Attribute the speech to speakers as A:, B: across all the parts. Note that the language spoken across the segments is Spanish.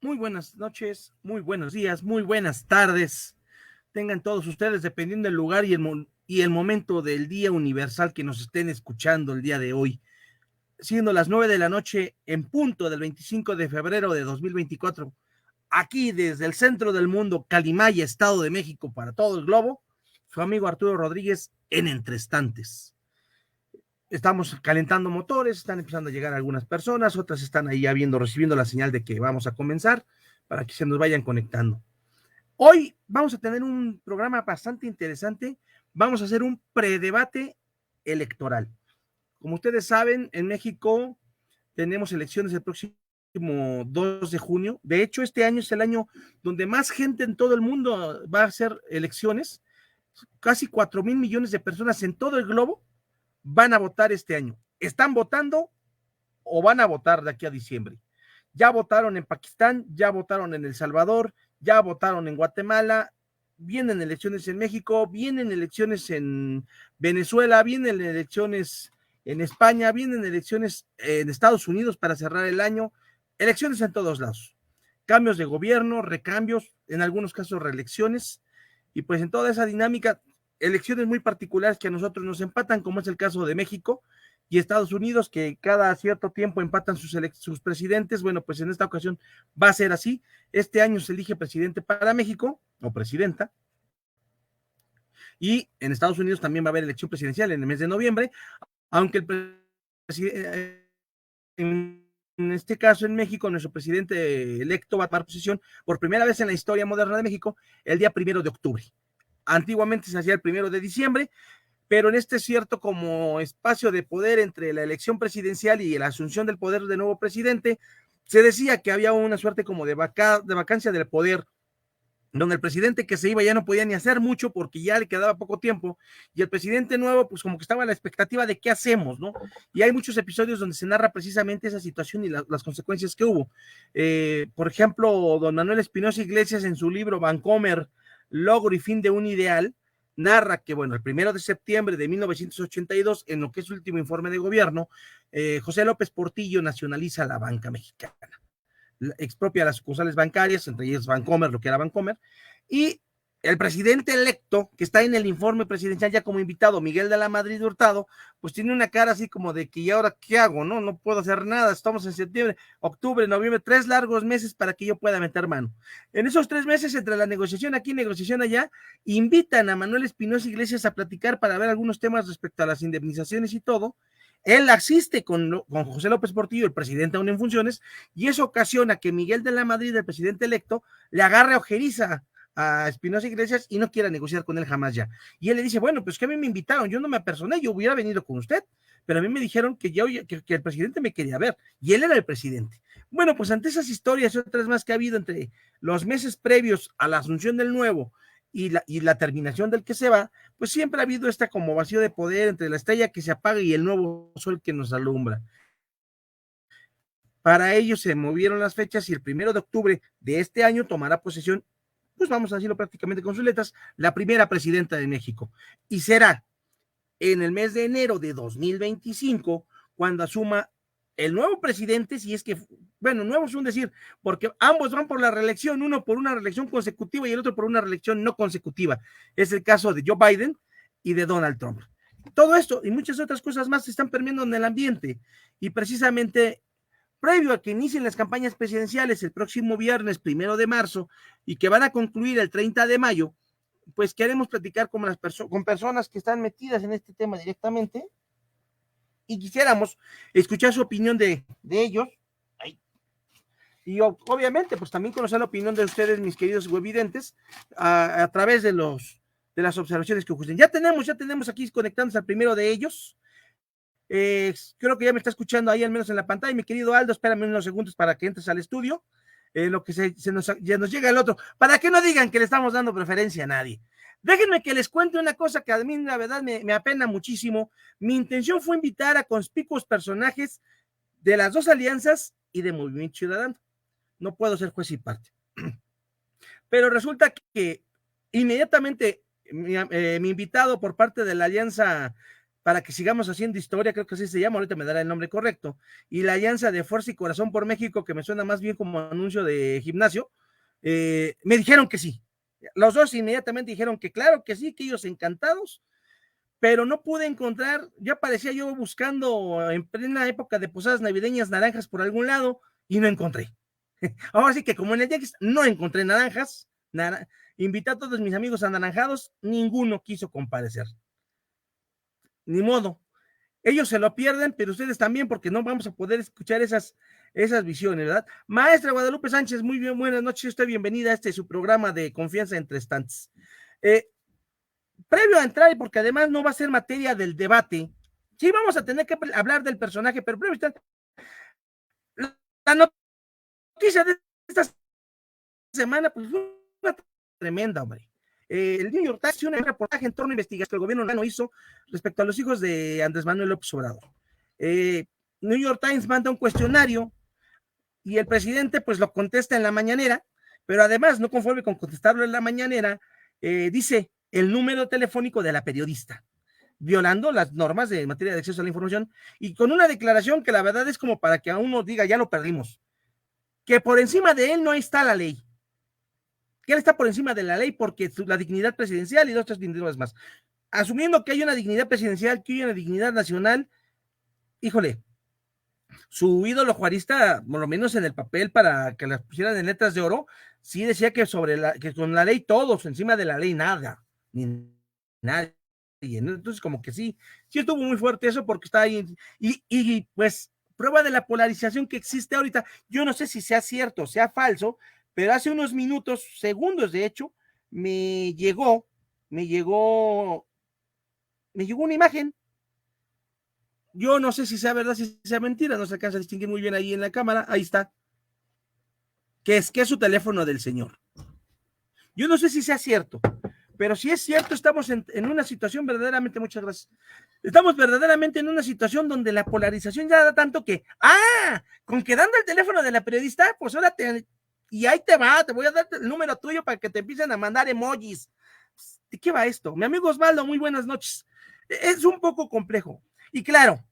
A: Muy buenas noches, muy buenos días, muy buenas tardes. Tengan todos ustedes, dependiendo del lugar y el momento del día universal que nos estén escuchando el día de hoy. Siendo las 9 de la noche en punto del 25 de febrero de 2024, aquí desde el centro del mundo, Calimaya, Estado de México, para todo el globo, su amigo Arturo Rodríguez en Entre Estantes. Estamos calentando motores, están empezando a llegar algunas personas, otras están ahí ya viendo, recibiendo la señal de que vamos a comenzar para que se nos vayan conectando. Hoy vamos a tener un programa bastante interesante. Vamos a hacer un predebate electoral. Como ustedes saben, en México tenemos elecciones el próximo 2 de junio. De hecho, este año es el año donde más gente en todo el mundo va a hacer elecciones. Casi 4,000 millones de personas en todo el globo van a votar este año. ¿Están votando o van a votar de aquí a diciembre? Ya votaron en Pakistán, ya votaron en El Salvador, ya votaron en Guatemala, vienen elecciones en México, vienen elecciones en Venezuela, vienen elecciones en España, vienen elecciones en Estados Unidos para cerrar el año, elecciones en todos lados, cambios de gobierno, recambios, en algunos casos reelecciones, y pues en toda esa dinámica, elecciones muy particulares que a nosotros nos empatan, como es el caso de México y Estados Unidos, que cada cierto tiempo empatan sus presidentes. Bueno, pues en esta ocasión va a ser así. Este año se elige presidente para México, o presidenta, y en Estados Unidos también va a haber elección presidencial en el mes de noviembre, aunque el presidente, en este caso en México, nuestro presidente electo va a tomar posesión por primera vez en la historia moderna de México el día 1 de octubre. Antiguamente se hacía el 1 de diciembre, pero en este cierto como espacio de poder entre la elección presidencial y la asunción del poder de nuevo presidente, se decía que había una suerte como de vacancia del poder, donde el presidente que se iba ya no podía ni hacer mucho porque ya le quedaba poco tiempo, y el presidente nuevo pues como que estaba a la expectativa de qué hacemos, ¿no? Y hay muchos episodios donde se narra precisamente esa situación y las consecuencias que hubo. Por ejemplo, don Manuel Espinosa Iglesias en su libro Vancomer, Logro y Fin de un Ideal, narra que, bueno, el 1 de septiembre de 1982, en lo que es su último informe de gobierno, José López Portillo nacionaliza la banca mexicana, expropia las sucursales bancarias, entre ellas Bancomer, lo que era Bancomer, y el presidente electo, que está en el informe presidencial ya como invitado, Miguel de la Madrid Hurtado, pues tiene una cara así como de que, ¿y ahora qué hago? No puedo hacer nada, estamos en septiembre, octubre, noviembre, 3 largos meses para que yo pueda meter mano. En esos 3 meses, entre la negociación aquí, negociación allá, invitan a Manuel Espinosa Iglesias a platicar para ver algunos temas respecto a las indemnizaciones y todo. Él asiste con José López Portillo, el presidente aún en funciones, y eso ocasiona que Miguel de la Madrid, el presidente electo, le agarre ojeriza a Espinosa Iglesias y no quiera negociar con él jamás ya. Y él le dice, bueno, pues que a mí me invitaron, yo no me apersoné, yo hubiera venido con usted, pero a mí me dijeron que el presidente me quería ver, y él era el presidente. Bueno, pues ante esas historias y otras más que ha habido entre los meses previos a la asunción del nuevo y la terminación del que se va, pues siempre ha habido esta como vacío de poder entre la estrella que se apaga y el nuevo sol que nos alumbra. Para ello se movieron las fechas y el 1 de octubre de este año tomará posesión, pues vamos a decirlo prácticamente con sus letras, la primera presidenta de México. Y será en el mes de enero de 2025 cuando asuma el nuevo presidente, si es que, bueno, nuevo es un decir, porque ambos van por la reelección, uno por una reelección consecutiva y el otro por una reelección no consecutiva. Es el caso de Joe Biden y de Donald Trump. Todo esto y muchas otras cosas más se están permeando en el ambiente, y precisamente previo a que inicien las campañas presidenciales el próximo viernes 1 de marzo y que van a concluir el 30 de mayo, pues queremos platicar con personas que están metidas en este tema directamente y quisiéramos escuchar su opinión de ellos. Y obviamente, pues también conocer la opinión de ustedes, mis queridos webvidentes, a través de las observaciones que ocurren. Ya tenemos aquí conectándose al primero de ellos. Creo que ya me está escuchando ahí, al menos en la pantalla, mi querido Aldo. Espérame unos segundos para que entres al estudio. Lo que ya nos llega el otro, para que no digan que le estamos dando preferencia a nadie. Déjenme que les cuente una cosa que a mí la verdad me apena muchísimo. Mi intención fue invitar a conspicuos personajes de las dos alianzas y de Movimiento Ciudadano. No puedo ser juez y parte. Pero resulta que inmediatamente mi invitado por parte de la alianza para que sigamos haciendo historia, creo que así se llama, ahorita me dará el nombre correcto, y la alianza de Fuerza y Corazón por México, que me suena más bien como anuncio de gimnasio, me dijeron que sí. Los dos inmediatamente dijeron que claro, que sí, que ellos encantados, pero no pude encontrar, ya parecía yo buscando en plena época de posadas navideñas naranjas por algún lado y no encontré. Ahora sí que como en el Yaquis no encontré naranjas, invité a todos mis amigos anaranjados, ninguno quiso comparecer. Ni modo. Ellos se lo pierden, pero ustedes también, porque no vamos a poder escuchar esas visiones, ¿verdad? Maestra Guadalupe Sánchez, muy bien, buenas noches, usted bienvenida a su programa de Confianza entre Estantes. Previo a entrar, porque además no va a ser materia del debate, sí vamos a tener que hablar del personaje, pero previo a la noticia de esta semana, pues fue una tremenda, hombre. El New York Times hizo un reportaje en torno a investigación que el gobierno no hizo respecto a los hijos de Andrés Manuel López Obrador. New York Times manda un cuestionario y el presidente pues lo contesta en la mañanera, pero además, no conforme con contestarlo en la mañanera, dice el número telefónico de la periodista, violando las normas de materia de acceso a la información y con una declaración que la verdad es como para que a uno diga, ya lo perdimos, que por encima de él no está la ley, que él está por encima de la ley porque la dignidad presidencial y otras dignidades más. Asumiendo que hay una dignidad presidencial, que hay una dignidad nacional, híjole, su ídolo juarista, por lo menos en el papel para que las pusieran en letras de oro, sí decía que que con la ley todos, encima de la ley nada, ni nadie. Entonces, como que sí estuvo muy fuerte eso porque está ahí. Y pues, prueba de la polarización que existe ahorita. Yo no sé si sea cierto, sea falso, pero hace unos minutos, segundos de hecho, me llegó una imagen. Yo no sé si sea verdad, si sea mentira, no se alcanza a distinguir muy bien ahí en la cámara. Ahí está. Que es su teléfono del señor. Yo no sé si sea cierto, pero si es cierto, estamos en una situación verdaderamente, muchas gracias, estamos verdaderamente en una situación donde la polarización ya da tanto que, con que dando el teléfono de la periodista, pues ahora y ahí te voy a dar el número tuyo para que te empiecen a mandar emojis. ¿De qué va esto? Mi amigo Osvaldo, muy buenas noches. Es un poco complejo. Y claro,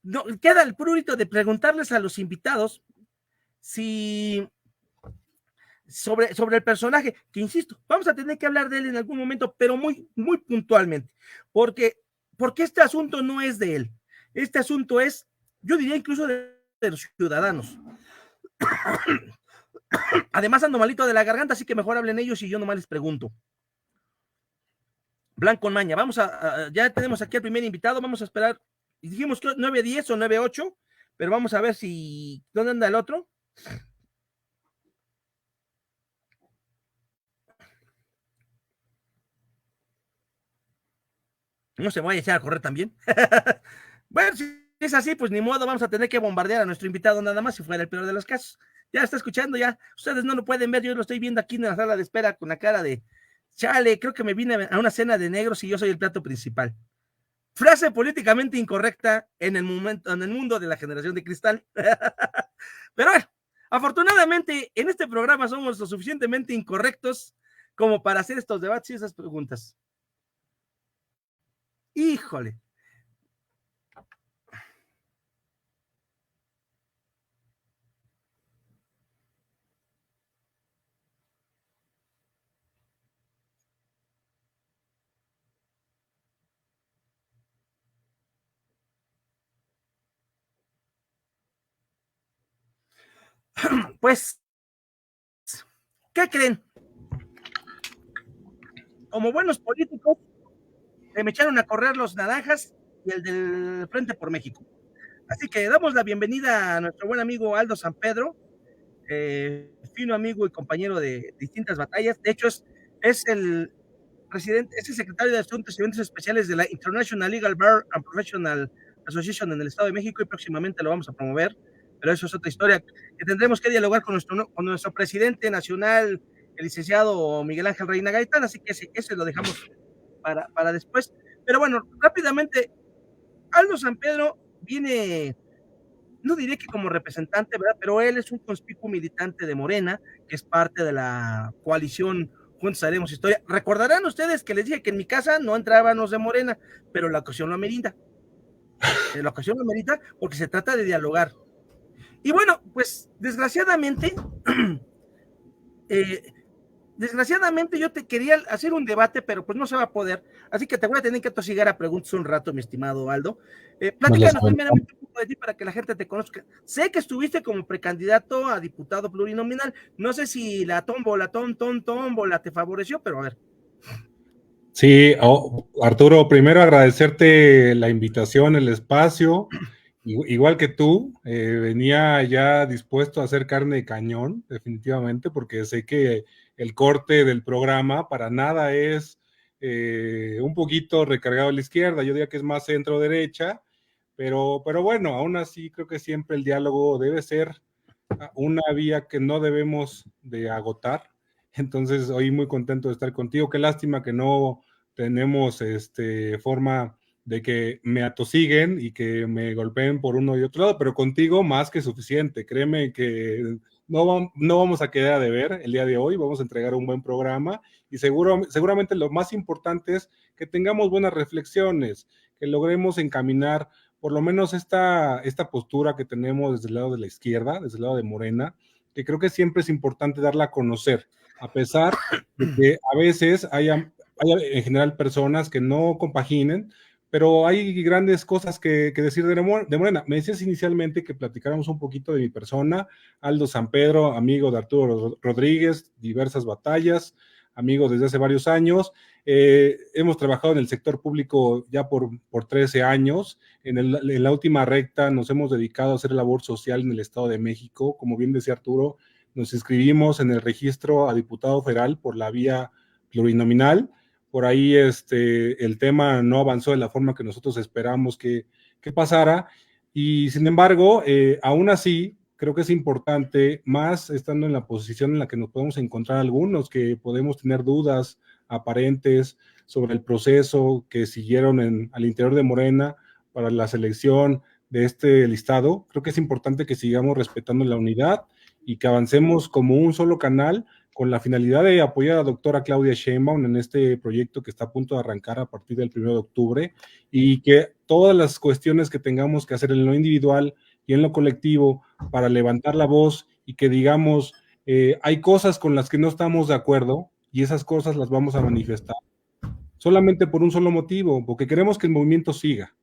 A: no, queda el prurito de preguntarles a los invitados si sobre el personaje, que insisto, vamos a tener que hablar de él en algún momento, pero muy, muy puntualmente, porque este asunto no es de él, este asunto es, yo diría incluso de los ciudadanos. Además ando malito de la garganta, así que mejor hablen ellos y yo nomás les pregunto. Blanco Maña, ya tenemos aquí al primer invitado, vamos a esperar, dijimos que 9:10 o 9:08, pero vamos a ver ¿dónde anda el otro? No se me vaya a echar a correr también. Bueno, si es así, pues ni modo, vamos a tener que bombardear a nuestro invitado nada más, si fuera el peor de los casos. Ya está escuchando, ya. Ustedes no lo pueden ver, yo lo estoy viendo aquí en la sala de espera con la cara de, chale, creo que me vine a una cena de negros y yo soy el plato principal. Frase políticamente incorrecta en el mundo de la generación de cristal. Pero bueno, afortunadamente en este programa somos lo suficientemente incorrectos como para hacer estos debates y esas preguntas. Híjole. Pues, ¿qué creen? Como buenos políticos, se me echaron a correr los naranjas y el del Frente por México. Así que damos la bienvenida a nuestro buen amigo Aldo San Pedro, fino amigo y compañero de distintas batallas. De hecho, es el presidente, es el secretario de Asuntos y Eventos Especiales de la International Legal Bar and Professional Association en el Estado de México y próximamente lo vamos a promover, pero eso es otra historia que tendremos que dialogar con nuestro presidente nacional, el licenciado Miguel Ángel Reina Gaitán, así que ese lo dejamos para después. Pero bueno, rápidamente, Aldo San Pedro viene, no diré que como representante, ¿verdad? Pero él es un conspicuo militante de Morena, que es parte de la coalición juntos haremos historia. Recordarán ustedes que les dije que en mi casa no entraban los de Morena, pero la ocasión lo amerita. La ocasión lo amerita porque se trata de dialogar. Y bueno, pues desgraciadamente, desgraciadamente yo te quería hacer un debate, pero pues no se va a poder, así que te voy a tener que tosigar a preguntas un rato, mi estimado Aldo. Platícanos primeramente un poco de ti para que la gente te conozca. Sé que estuviste como precandidato a diputado plurinominal, no sé si la tómbola te favoreció, pero a ver.
B: Sí, Arturo, primero agradecerte la invitación, el espacio. Igual que tú, venía ya dispuesto a hacer carne de cañón, definitivamente, porque sé que el corte del programa para nada es un poquito recargado a la izquierda, yo diría que es más centro-derecha, pero bueno, aún así creo que siempre el diálogo debe ser una vía que no debemos de agotar. Entonces, hoy muy contento de estar contigo. Qué lástima que no tenemos forma de que me atosiguen y que me golpeen por uno y otro lado, pero contigo más que suficiente. Créeme que no vamos a quedar a deber el día de hoy, vamos a entregar un buen programa y seguramente lo más importante es que tengamos buenas reflexiones, que logremos encaminar por lo menos esta postura que tenemos desde el lado de la izquierda, desde el lado de Morena, que creo que siempre es importante darla a conocer, a pesar de que a veces haya en general personas que no compaginen, pero hay grandes cosas que decir de Morena. Me decías inicialmente que platicáramos un poquito de mi persona, Aldo San Pedro, amigo de Arturo Rodríguez, diversas batallas, amigo desde hace varios años. Hemos trabajado en el sector público ya por 13 años. En la última recta nos hemos dedicado a hacer labor social en el Estado de México. Como bien decía Arturo, nos inscribimos en el registro a diputado federal por la vía plurinominal. Por ahí el tema no avanzó de la forma que nosotros esperamos que pasara. Y sin embargo, aún así, creo que es importante, más estando en la posición en la que nos podemos encontrar algunos, que podemos tener dudas aparentes sobre el proceso que siguieron al interior de Morena para la selección de este listado. Creo que es importante que sigamos respetando la unidad y que avancemos como un solo canal con la finalidad de apoyar a la doctora Claudia Sheinbaum en este proyecto que está a punto de arrancar a partir del 1 de octubre y que todas las cuestiones que tengamos que hacer en lo individual y en lo colectivo para levantar la voz y que digamos, hay cosas con las que no estamos de acuerdo y esas cosas las vamos a manifestar solamente por un solo motivo, porque queremos que el movimiento siga.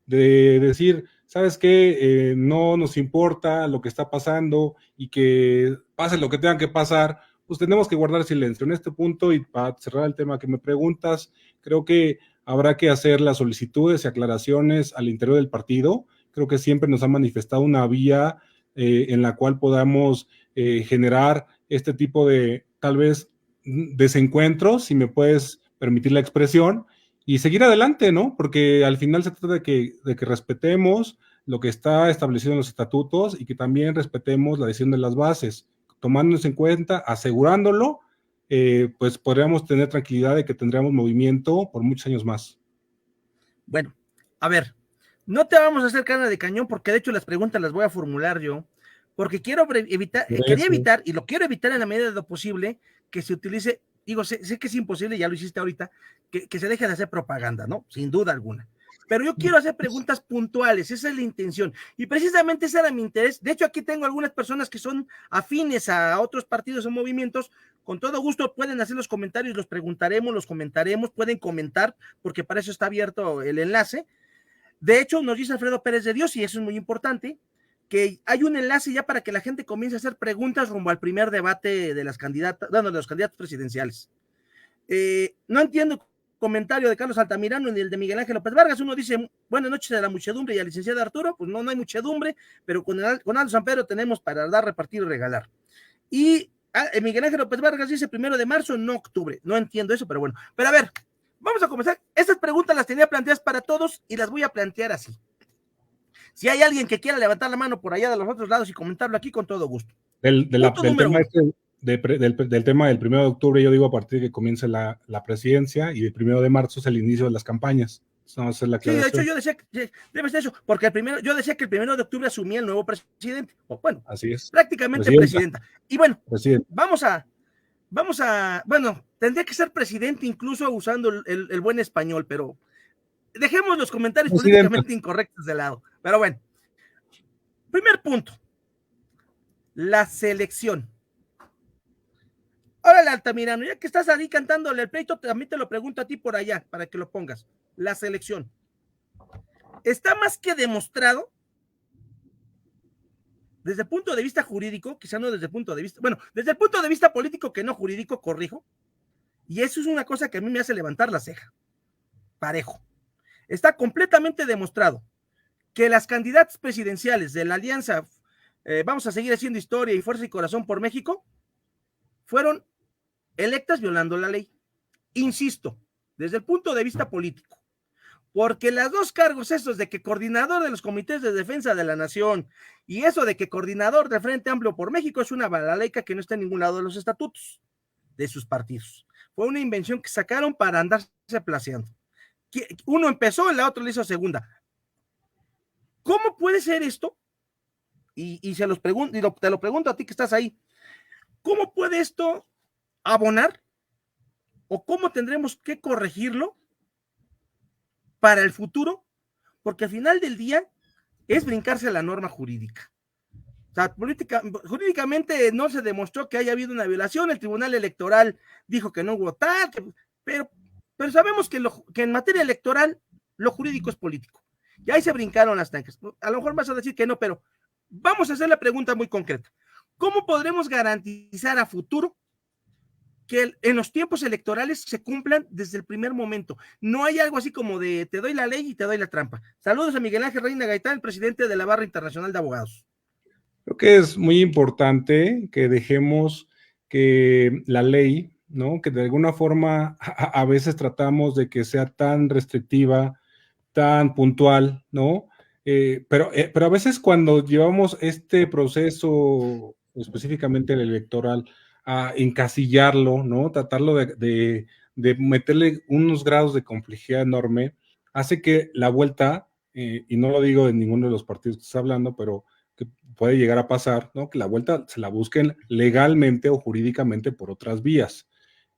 B: De decir, ¿sabes qué? No nos importa lo que está pasando y que pase lo que tenga que pasar, pues tenemos que guardar silencio. En este punto, y para cerrar el tema que me preguntas, creo que habrá que hacer las solicitudes y aclaraciones al interior del partido. Creo que siempre nos ha manifestado una vía en la cual podamos generar este tipo de, tal vez, desencuentros, si me puedes permitir la expresión, y seguir adelante, ¿no? Porque al final se trata de que respetemos lo que está establecido en los estatutos y que también respetemos la decisión de las bases, tomándonos en cuenta, asegurándolo, pues podríamos tener tranquilidad de que tendríamos movimiento por muchos años más.
A: Bueno, a ver, no te vamos a hacer carne de cañón porque de hecho las preguntas las voy a formular yo, porque quería evitar, y lo quiero evitar en la medida de lo posible, que se utilice, digo, sé que es imposible, ya lo hiciste ahorita, que se deje de hacer propaganda, ¿no? Sin duda alguna. Pero yo quiero hacer preguntas puntuales, esa es la intención. Y precisamente ese era mi interés. De hecho, aquí tengo algunas personas que son afines a otros partidos o movimientos. Con todo gusto pueden hacer los comentarios, los preguntaremos, los comentaremos, pueden comentar, porque para eso está abierto el enlace. De hecho, nos dice Alfredo Pérez de Dios, y eso es muy importante, que hay un enlace ya para que la gente comience a hacer preguntas rumbo al primer debate de las candidatas, bueno, de los candidatos presidenciales. No entiendo el comentario de Carlos Altamirano ni el de Miguel Ángel López Vargas. Uno dice, buenas noches a la muchedumbre y al licenciado Arturo. Pues no hay muchedumbre, pero con Aldo San Pedro tenemos para dar, repartir y regalar. Y Miguel Ángel López Vargas dice 1 de marzo, no octubre. No entiendo eso, pero bueno. Pero a ver, vamos a comenzar. Estas preguntas las tenía planteadas para todos y las voy a plantear así. Si hay alguien que quiera levantar la mano por allá de los otros lados y comentarlo aquí, con todo gusto.
B: Del tema del 1 de octubre, yo digo a partir de que comience la presidencia, y el 1 de marzo es el inicio de las campañas. Vamos a hacer la aclaración.
A: Sí, de hecho yo decía que debe ser eso, porque yo decía que el 1 de octubre asumía el nuevo presidente, o bueno,
B: así es,
A: prácticamente presidenta. Y bueno,
B: presidenta.
A: vamos a, bueno, tendría que ser presidente incluso usando el buen español, pero dejemos los comentarios
B: Presidente.
A: políticamente incorrectos de lado. Pero bueno, primer punto, la selección. Órale, Altamirano, ya que estás ahí cantándole el pleito, también te lo pregunto a ti por allá, para que lo pongas. La selección. Está más que demostrado, desde el punto de vista jurídico, quizá no desde el punto de vista, bueno, desde el punto de vista político que no jurídico, corrijo, y eso es una cosa que a mí me hace levantar la ceja. Parejo. Está completamente demostrado que las candidatas presidenciales de la alianza Vamos a seguir haciendo historia y Fuerza y Corazón por México fueron electas violando la ley. Insisto, desde el punto de vista político, porque los dos cargos esos de que coordinador de los comités de defensa de la nación y eso de que coordinador del Frente Amplio por México es una balalaika que no está en ningún lado de los estatutos de sus partidos. Fue una invención que sacaron para andarse placeando. Uno empezó, el otro le hizo segunda. ¿Cómo puede ser esto? Y se los pregunto, y te lo pregunto a ti que estás ahí. ¿Cómo puede esto abonar? ¿O cómo tendremos que corregirlo para el futuro? Porque al final del día es brincarse a la norma jurídica. O sea, jurídicamente no se demostró que haya habido una violación, el Tribunal Electoral dijo que no hubo tal, pero sabemos que en materia electoral lo jurídico es político. Y ahí se brincaron las tanques. A lo mejor vas a decir que no, pero vamos a hacer la pregunta muy concreta. ¿Cómo podremos garantizar a futuro que en los tiempos electorales se cumplan desde el primer momento? No hay algo así como de te doy la ley y te doy la trampa. Saludos a Miguel Ángel Reina Gaitán, el presidente de la Barra Internacional de Abogados.
B: Creo que es muy importante que dejemos que la ley, ¿no? Que de alguna forma a veces tratamos de que sea tan restrictiva, tan puntual, ¿no? Pero a veces cuando llevamos este proceso, específicamente el electoral, a encasillarlo, ¿no? Tratarlo de meterle unos grados de complejidad enorme, hace que la vuelta, y no lo digo de ninguno de los partidos que estás hablando, pero que puede llegar a pasar, ¿no? Que la vuelta se la busquen legalmente o jurídicamente por otras vías.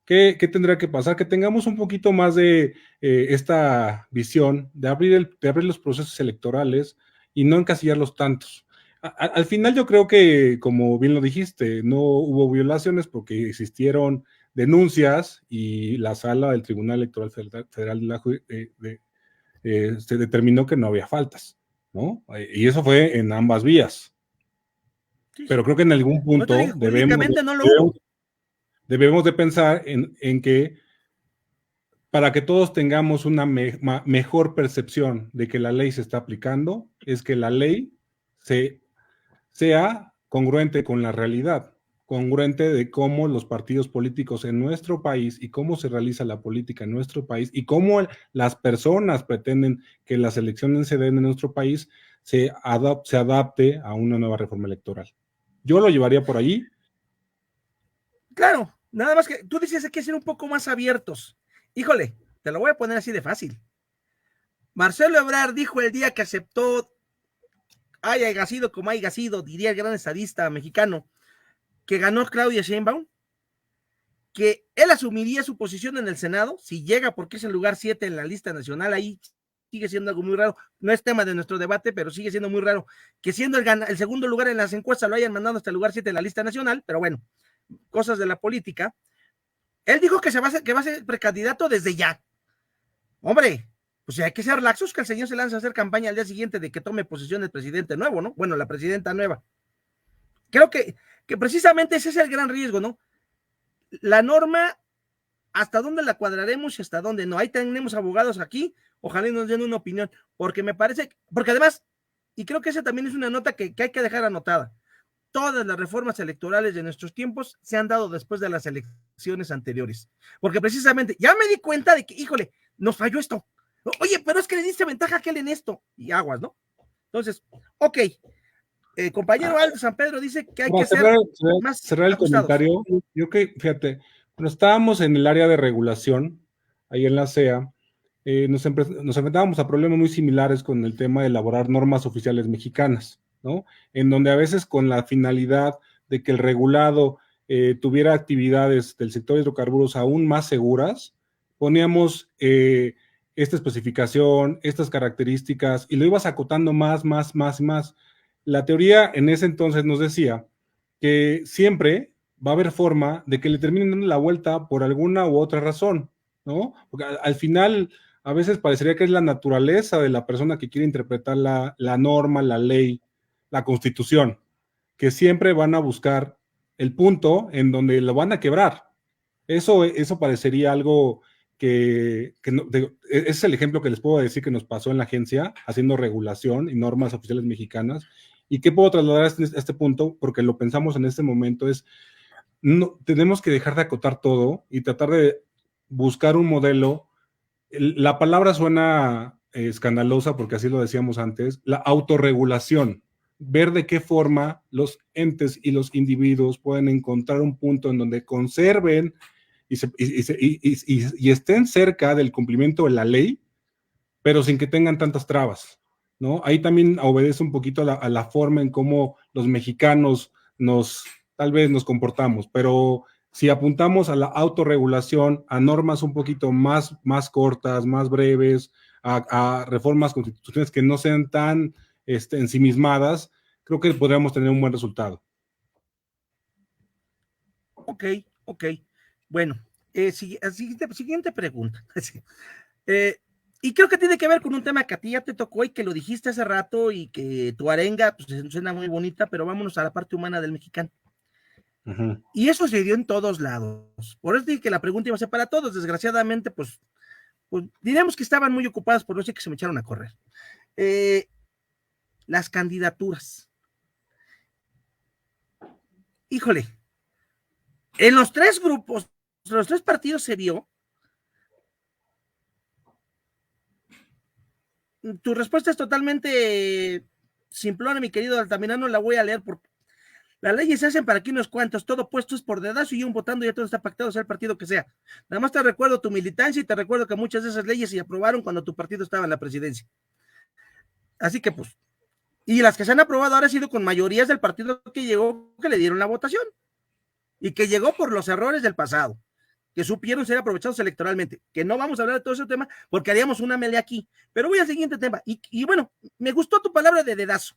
B: ¿Qué tendrá que pasar? Que tengamos un poquito más de esta visión de abrir los procesos electorales y no encasillarlos tantos. Al final yo creo que, como bien lo dijiste, no hubo violaciones porque existieron denuncias y la sala del Tribunal Electoral Federal se determinó que no había faltas, ¿no? Y eso fue en ambas vías. Sí, pero creo que en algún punto debemos de pensar en que para que todos tengamos una mejor percepción de que la ley se está aplicando, es que la ley sea congruente con la realidad, congruente de cómo los partidos políticos en nuestro país y cómo se realiza la política en nuestro país y cómo las personas pretenden que las elecciones se den en nuestro país se adapte a una nueva reforma electoral. Yo lo llevaría por allí.
A: Claro, nada más que tú dices que hay que ser un poco más abiertos. Híjole, te lo voy a poner así de fácil. Marcelo Ebrard dijo el día que aceptó, haya sido como haya sido, diría el gran estadista mexicano, que ganó Claudia Sheinbaum, que él asumiría su posición en el Senado, si llega, porque es el lugar 7 en la lista nacional, ahí sigue siendo algo muy raro, no es tema de nuestro debate, pero sigue siendo muy raro, que siendo el segundo lugar en las encuestas lo hayan mandado hasta el lugar 7 en la lista nacional, pero bueno, cosas de la política. Él dijo que va a ser precandidato desde ya. Hombre, pues hay que ser laxos, que el señor se lanza a hacer campaña al día siguiente de que tome posesión el presidente nuevo, ¿no? Bueno, la presidenta nueva. Creo que precisamente ese es el gran riesgo, ¿no? La norma, ¿hasta dónde la cuadraremos y hasta dónde no? Ahí tenemos abogados aquí, ojalá nos den una opinión, porque me parece, porque además, y creo que esa también es una nota que hay que dejar anotada, todas las reformas electorales de nuestros tiempos se han dado después de las elecciones anteriores, porque precisamente ya me di cuenta de que, híjole, nos falló esto. Oye, pero es que le diste ventaja a aquel en esto, y aguas, ¿no? Entonces, ok, compañero Aldo San Pedro dice que hay que
B: cerrar el comentario. Yo que, fíjate, cuando estábamos en el área de regulación, ahí en la CEA, nos enfrentábamos a problemas muy similares con el tema de elaborar normas oficiales mexicanas, ¿no? En donde a veces con la finalidad de que el regulado tuviera actividades del sector de hidrocarburos aún más seguras, poníamos esta especificación, estas características, y lo ibas acotando más y más. La teoría en ese entonces nos decía que siempre va a haber forma de que le terminen dando la vuelta por alguna u otra razón, ¿no? Porque al final a veces parecería que es la naturaleza de la persona que quiere interpretar la norma, la ley, la constitución, que siempre van a buscar el punto en donde lo van a quebrar. Eso parecería algo que no, es el ejemplo que les puedo decir que nos pasó en la agencia, haciendo regulación y normas oficiales mexicanas. ¿Y qué puedo trasladar a este punto? Porque lo pensamos en este momento, no, tenemos que dejar de acotar todo y tratar de buscar un modelo. La palabra suena escandalosa porque así lo decíamos antes, la autorregulación, ver de qué forma los entes y los individuos pueden encontrar un punto en donde conserven y estén cerca del cumplimiento de la ley, pero sin que tengan tantas trabas, ¿no? Ahí también obedece un poquito a la forma en cómo los mexicanos tal vez nos comportamos, pero si apuntamos a la autorregulación, a normas un poquito más cortas, más breves, a reformas constitucionales que no sean tan ensimismadas, creo que podríamos tener un buen resultado.
A: Ok. Bueno, siguiente pregunta. Y creo que tiene que ver con un tema que a ti ya te tocó y que lo dijiste hace rato y que tu arenga pues, suena muy bonita, pero vámonos a la parte humana del mexicano. Uh-huh. Y eso se dio en todos lados. Por eso dije que la pregunta iba a ser para todos. Desgraciadamente, pues diremos que estaban muy ocupados por no sé que se me echaron a correr. Las candidaturas. Híjole, en los tres grupos, los tres partidos se vio. Tu respuesta es totalmente simplona, mi querido Altamirano, la voy a leer porque las leyes se hacen para que unos cuantos, todo puesto es por dedazo y un votando, ya todo está pactado, sea el partido que sea. Nada más te recuerdo tu militancia y te recuerdo que muchas de esas leyes se aprobaron cuando tu partido estaba en la presidencia. Así que pues, y las que se han aprobado ahora han sido con mayorías del partido que llegó, que le dieron la votación y que llegó por los errores del pasado, que supieron ser aprovechados electoralmente, que no vamos a hablar de todo ese tema porque haríamos una melea aquí, pero voy al siguiente tema. Y bueno, me gustó tu palabra de dedazo.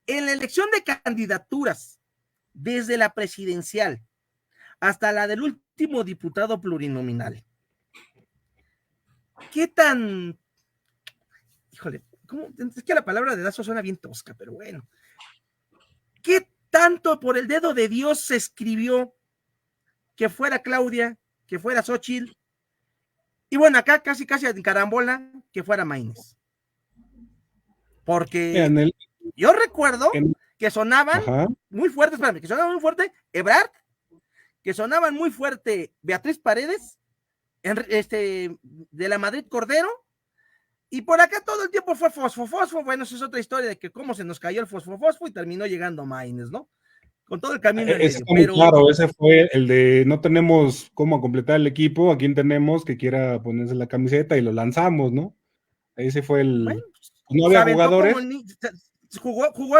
A: En la elección de candidaturas, desde la presidencial hasta la del último diputado plurinominal, ¿qué tan... Híjole, ¿cómo? Es que la palabra dedazo suena bien tosca, pero bueno. ¿Qué tanto por el dedo de Dios se escribió que fuera Claudia, que fuera Xóchitl, y bueno, acá casi en carambola, que fuera Maínez? Porque yo recuerdo que sonaban muy fuertes, espérame, que sonaban muy fuerte Ebrard, que sonaban muy fuerte Beatriz Paredes, de la Madrid Cordero, y por acá todo el tiempo fue fosfo. Bueno, esa es otra historia de que cómo se nos cayó el fosfo y terminó llegando Maínez, ¿no? Con todo el camino en medio.
B: Pero... Claro, ese fue el de no tenemos cómo completar el equipo, a quien tenemos que quiera ponerse la camiseta y lo lanzamos, ¿no? Ese fue el...
A: Bueno,
B: no había jugadores.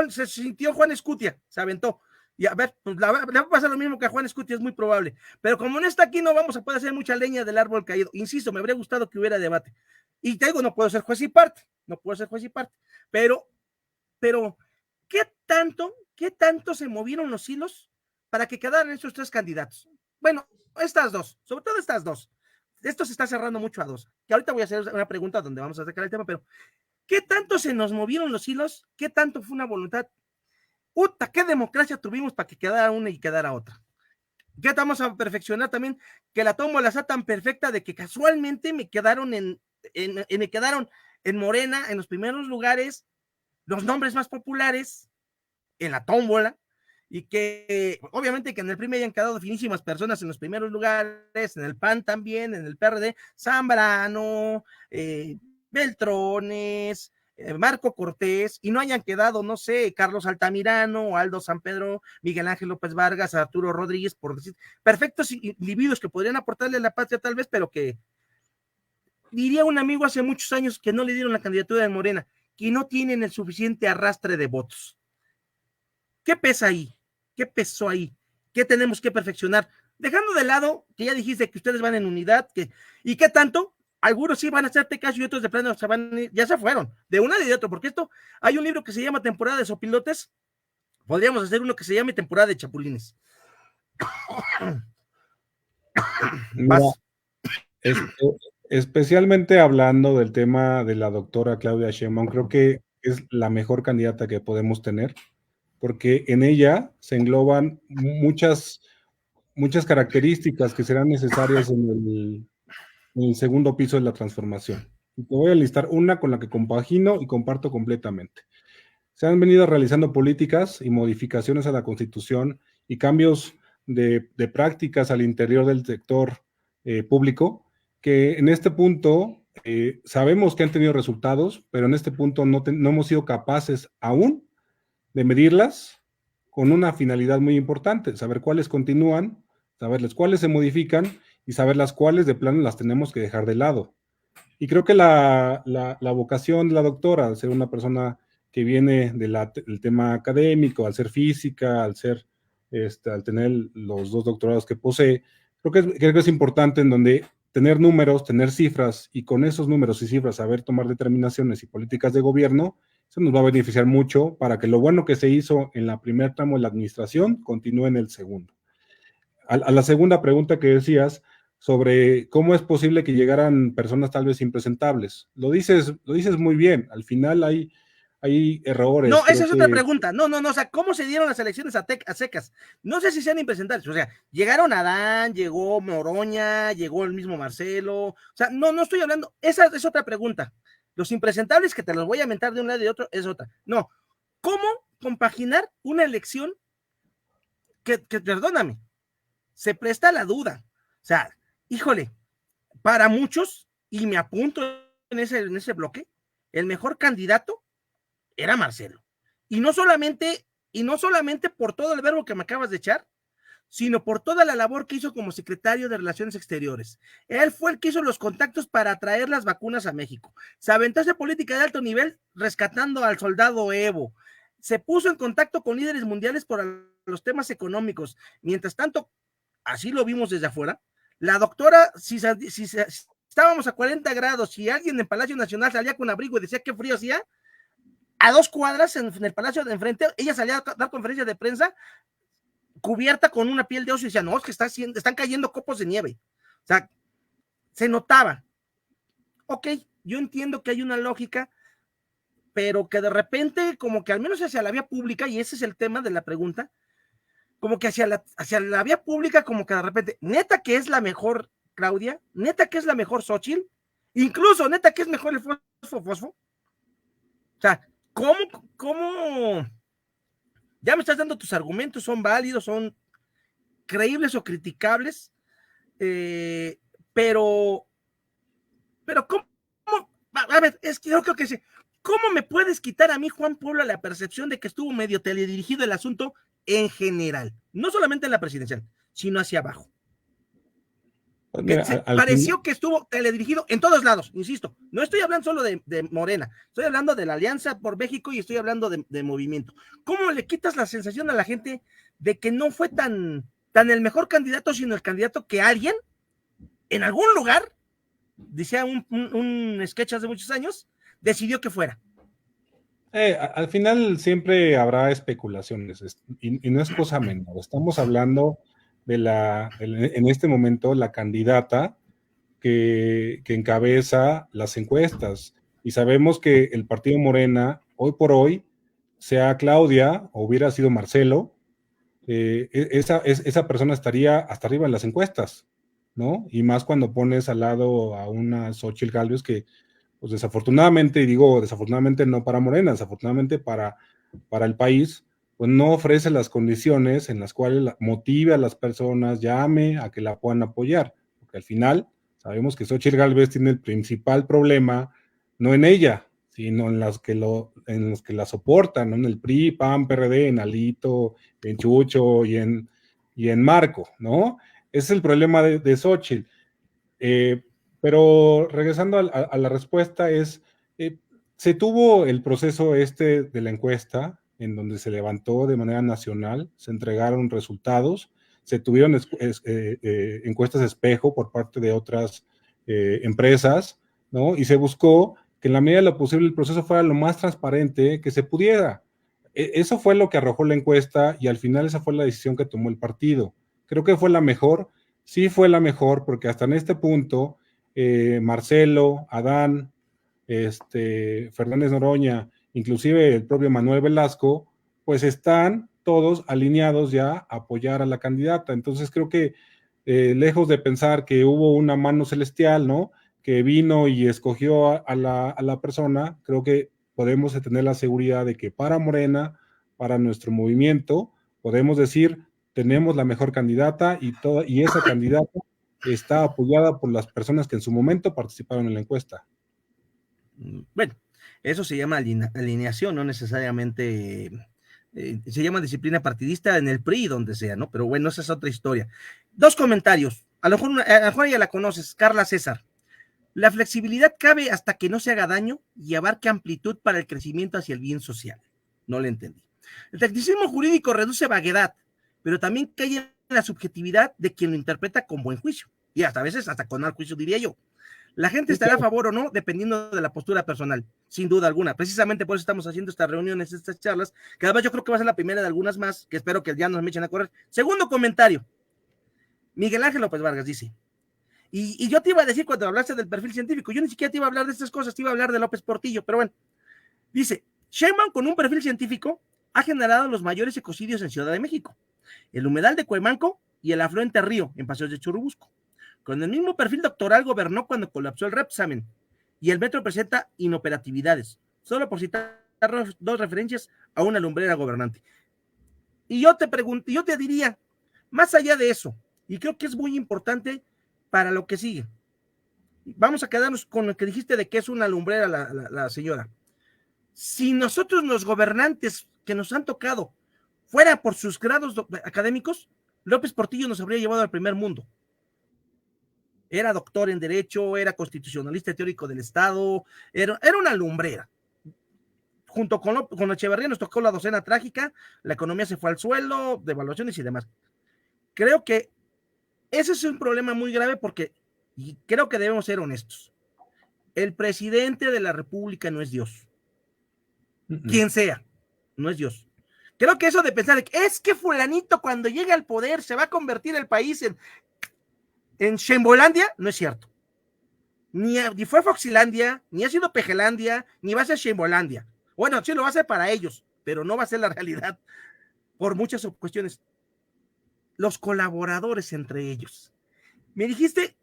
A: Se sintió Juan Escutia, se aventó. Y a ver, pues le va a pasar lo mismo que a Juan Escutia, es muy probable. Pero como no está aquí, no vamos a poder hacer mucha leña del árbol caído. Insisto, me habría gustado que hubiera debate. Y te digo, no puedo ser juez y parte. Pero, ¿qué tanto se movieron los hilos para que quedaran estos tres candidatos? Bueno, estas dos, sobre todo estas dos. Esto se está cerrando mucho a dos. Que ahorita voy a hacer una pregunta donde vamos a sacar el tema, pero ¿qué tanto se nos movieron los hilos? ¿Qué tanto fue una voluntad? ¡Uta! ¿Qué democracia tuvimos para que quedara una y quedara otra? Ya estamos a perfeccionar también que la tómbola sea tan perfecta de que casualmente me quedaron me quedaron en Morena, en los primeros lugares, los nombres más populares en la tómbola, y que obviamente que en el PRI me hayan quedado finísimas personas en los primeros lugares, en el PAN también, en el PRD, Zambrano, Beltrones, Marco Cortés, y no hayan quedado, no sé, Carlos Altamirano, Aldo San Pedro, Miguel Ángel López Vargas, Arturo Rodríguez, por decir, perfectos individuos que podrían aportarle a la patria tal vez, pero que diría un amigo hace muchos años que no le dieron la candidatura de Morena, que no tienen el suficiente arrastre de votos. ¿Qué pesa ahí? ¿Qué pesó ahí? ¿Qué tenemos que perfeccionar? Dejando de lado que ya dijiste que ustedes van en unidad, ¿y qué tanto? Algunos sí van a hacerte caso y otros de plano ya se fueron, de una y de otro, porque hay un libro que se llama Temporada de Sopilotes, podríamos hacer uno que se llame Temporada de Chapulines.
B: Mira, especialmente hablando del tema de la doctora Claudia Sheinbaum, creo que es la mejor candidata que podemos tener, porque en ella se engloban muchas características que serán necesarias en el segundo piso de la transformación. Y te voy a listar una con la que compagino y comparto completamente. Se han venido realizando políticas y modificaciones a la Constitución y cambios de prácticas al interior del sector público, que en este punto sabemos que han tenido resultados, pero en este punto no hemos sido capaces aún de medirlas con una finalidad muy importante, saber cuáles continúan, saber las cuáles se modifican y saber las cuáles de plano las tenemos que dejar de lado. Y creo que la vocación de la doctora, al ser una persona que viene del tema académico, al ser física, al tener los 2 doctorados que posee, creo que es importante en donde tener números, tener cifras, y con esos números y cifras saber tomar determinaciones y políticas de gobierno, eso nos va a beneficiar mucho para que lo bueno que se hizo en la primer tramo de la administración continúe en el segundo. A la segunda pregunta que decías sobre cómo es posible que llegaran personas tal vez impresentables. Lo dices muy bien. Al final hay errores.
A: No, esa es otra pregunta. No, o sea, ¿cómo se dieron las elecciones a secas? No sé si sean impresentables. O sea, llegaron Adán, llegó Moroña, llegó el mismo Marcelo. O sea, no estoy hablando. Esa es otra pregunta. Los impresentables, que te los voy a mentar de un lado y de otro, es otra. No, ¿cómo compaginar una elección que perdóname, se presta a la duda? O sea, híjole, para muchos, y me apunto en ese bloque, el mejor candidato era Marcelo. Y no solamente por todo el verbo que me acabas de echar, sino por toda la labor que hizo como secretario de Relaciones Exteriores. Él fue el que hizo los contactos para traer las vacunas a México. Se aventó esa política de alto nivel rescatando al soldado Evo. Se puso en contacto con líderes mundiales por los temas económicos. Mientras tanto, así lo vimos desde afuera, la doctora, si estábamos a 40 grados y alguien en Palacio Nacional salía con abrigo y decía qué frío hacía, a 2 cuadras en el palacio de enfrente, ella salía a dar conferencia de prensa cubierta con una piel de oso y decía, no, es que están cayendo copos de nieve. O sea, se notaba. Ok, yo entiendo que hay una lógica, pero que de repente, como que al menos hacia la vía pública, y ese es el tema de la pregunta, como que hacia la vía pública, como que de repente, neta que es la mejor Claudia, neta que es la mejor Xochitl, incluso neta que es mejor el Fosfo. O sea, ¿cómo? Ya me estás dando tus argumentos, son válidos, son creíbles o criticables, pero ¿cómo? A ver, es que yo creo que sí. ¿Cómo me puedes quitar a mí, Juan Puebla, la percepción de que estuvo medio teledirigido el asunto en general? No solamente en la presidencial, sino hacia abajo.
B: Pues mira,
A: pareció que estuvo teledirigido en todos lados, insisto. No estoy hablando solo de Morena, estoy hablando de la Alianza por México y estoy hablando de Movimiento. ¿Cómo le quitas la sensación a la gente de que no fue tan el mejor candidato, sino el candidato que alguien, en algún lugar, decía un sketch hace muchos años, decidió que fuera?
B: Al final siempre habrá especulaciones y no es cosa menor. Estamos hablando en este momento, la candidata que encabeza las encuestas. Y sabemos que el partido Morena, hoy por hoy, sea Claudia o hubiera sido Marcelo, esa persona estaría hasta arriba en las encuestas, ¿no? Y más cuando pones al lado a una Xochitl Gálvez que, pues desafortunadamente, y digo desafortunadamente no para Morena, desafortunadamente para el país, pues no ofrece las condiciones en las cuales motive a las personas, llame a que la puedan apoyar, porque al final sabemos que Xochitl Gálvez tiene el principal problema, no en ella, sino en los que la soportan, ¿no? En el PRI, PAN, PRD, en Alito, en Chucho y en Marco, ¿no? Ese es el problema de Xochitl. Pero regresando a la respuesta se tuvo el proceso de la encuesta en donde se levantó de manera nacional, se entregaron resultados se tuvieron encuestas espejo por parte de otras empresas, ¿no? Y se buscó que en la medida de lo posible el proceso fuera lo más transparente que se pudiera. Eso fue lo que arrojó la encuesta y al final esa fue la decisión que tomó el partido. Creo que fue la mejor, sí fue la mejor, porque hasta en este punto, Marcelo, Adán, Fernández Noroña, inclusive el propio Manuel Velasco, pues están todos alineados ya a apoyar a la candidata. Entonces creo que lejos de pensar que hubo una mano celestial, ¿no? Que vino y escogió a la persona, creo que podemos tener la seguridad de que para Morena, para nuestro movimiento, podemos decir, tenemos la mejor candidata y esa candidata está apoyada por las personas que en su momento participaron en la encuesta.
A: Bueno, eso se llama alineación, no necesariamente se llama disciplina partidista en el PRI, donde sea, ¿no? Pero bueno, esa es otra historia. Dos comentarios. A lo mejor ya la conoces, Carla César. La flexibilidad cabe hasta que no se haga daño y abarque amplitud para el crecimiento hacia el bien social. No le entendí. El tecnicismo jurídico reduce vaguedad, pero también cae en la subjetividad de quien lo interpreta con buen juicio. Y hasta a veces hasta con mal juicio, diría yo. La gente estará a favor o no, dependiendo de la postura personal, sin duda alguna. Precisamente por eso estamos haciendo estas reuniones, estas charlas, que además yo creo que va a ser la primera de algunas más, que espero que ya nos me echen a correr. Segundo comentario. Miguel Ángel López Vargas dice, y yo te iba a decir cuando hablaste del perfil científico, yo ni siquiera te iba a hablar de estas cosas, te iba a hablar de López Portillo, pero bueno. Dice, Sheinbaum con un perfil científico ha generado los mayores ecocidios en Ciudad de México, el humedal de Cuemanco y el afluente Río en Paseos de Churubusco. Con el mismo perfil doctoral gobernó cuando colapsó el Repsamen y el metro presenta inoperatividades, solo por citar dos referencias a una lumbrera gobernante. Y yo te pregunto, yo te diría, más allá de eso, y creo que es muy importante para lo que sigue, vamos a quedarnos con lo que dijiste de que es una lumbrera la señora. Si nosotros los gobernantes que nos han tocado fuera por sus grados académicos, López Portillo nos habría llevado al primer mundo. Era doctor en Derecho, era constitucionalista teórico del Estado, era una lumbrera. Junto con Echeverría nos tocó la docena trágica, la economía se fue al suelo, devaluaciones y demás. Creo que ese es un problema muy grave porque y creo que debemos ser honestos. El presidente de la República no es Dios. Quien sea, no es Dios. Creo que eso de pensar, es que fulanito cuando llegue al poder se va a convertir el país en Sheinbolandia, no es cierto. Ni fue Foxilandia, ni ha sido Pejelandia, ni va a ser Sheinbolandia. Bueno, sí lo va a ser para ellos, pero no va a ser la realidad por muchas cuestiones. Los colaboradores entre ellos. Me dijiste,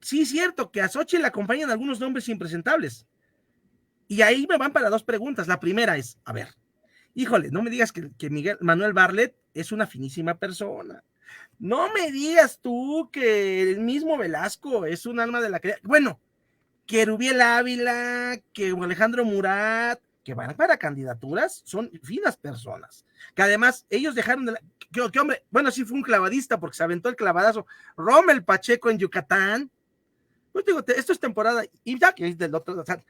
A: sí, cierto, que a Xochitl le acompañan algunos nombres impresentables. Y ahí me van para dos preguntas. La primera es, a ver, híjole, no me digas que Manuel Bartlett es una finísima persona. No me digas tú que el mismo Velasco es un alma de la creación. Bueno, que Erubiel Ávila, que Alejandro Murat, que van para candidaturas, son finas personas. Que además ellos dejaron que hombre, bueno, sí fue un clavadista porque se aventó el clavadazo. Rommel Pacheco en Yucatán. Pues digo, esto es temporada, y ya que es del otro, o sea,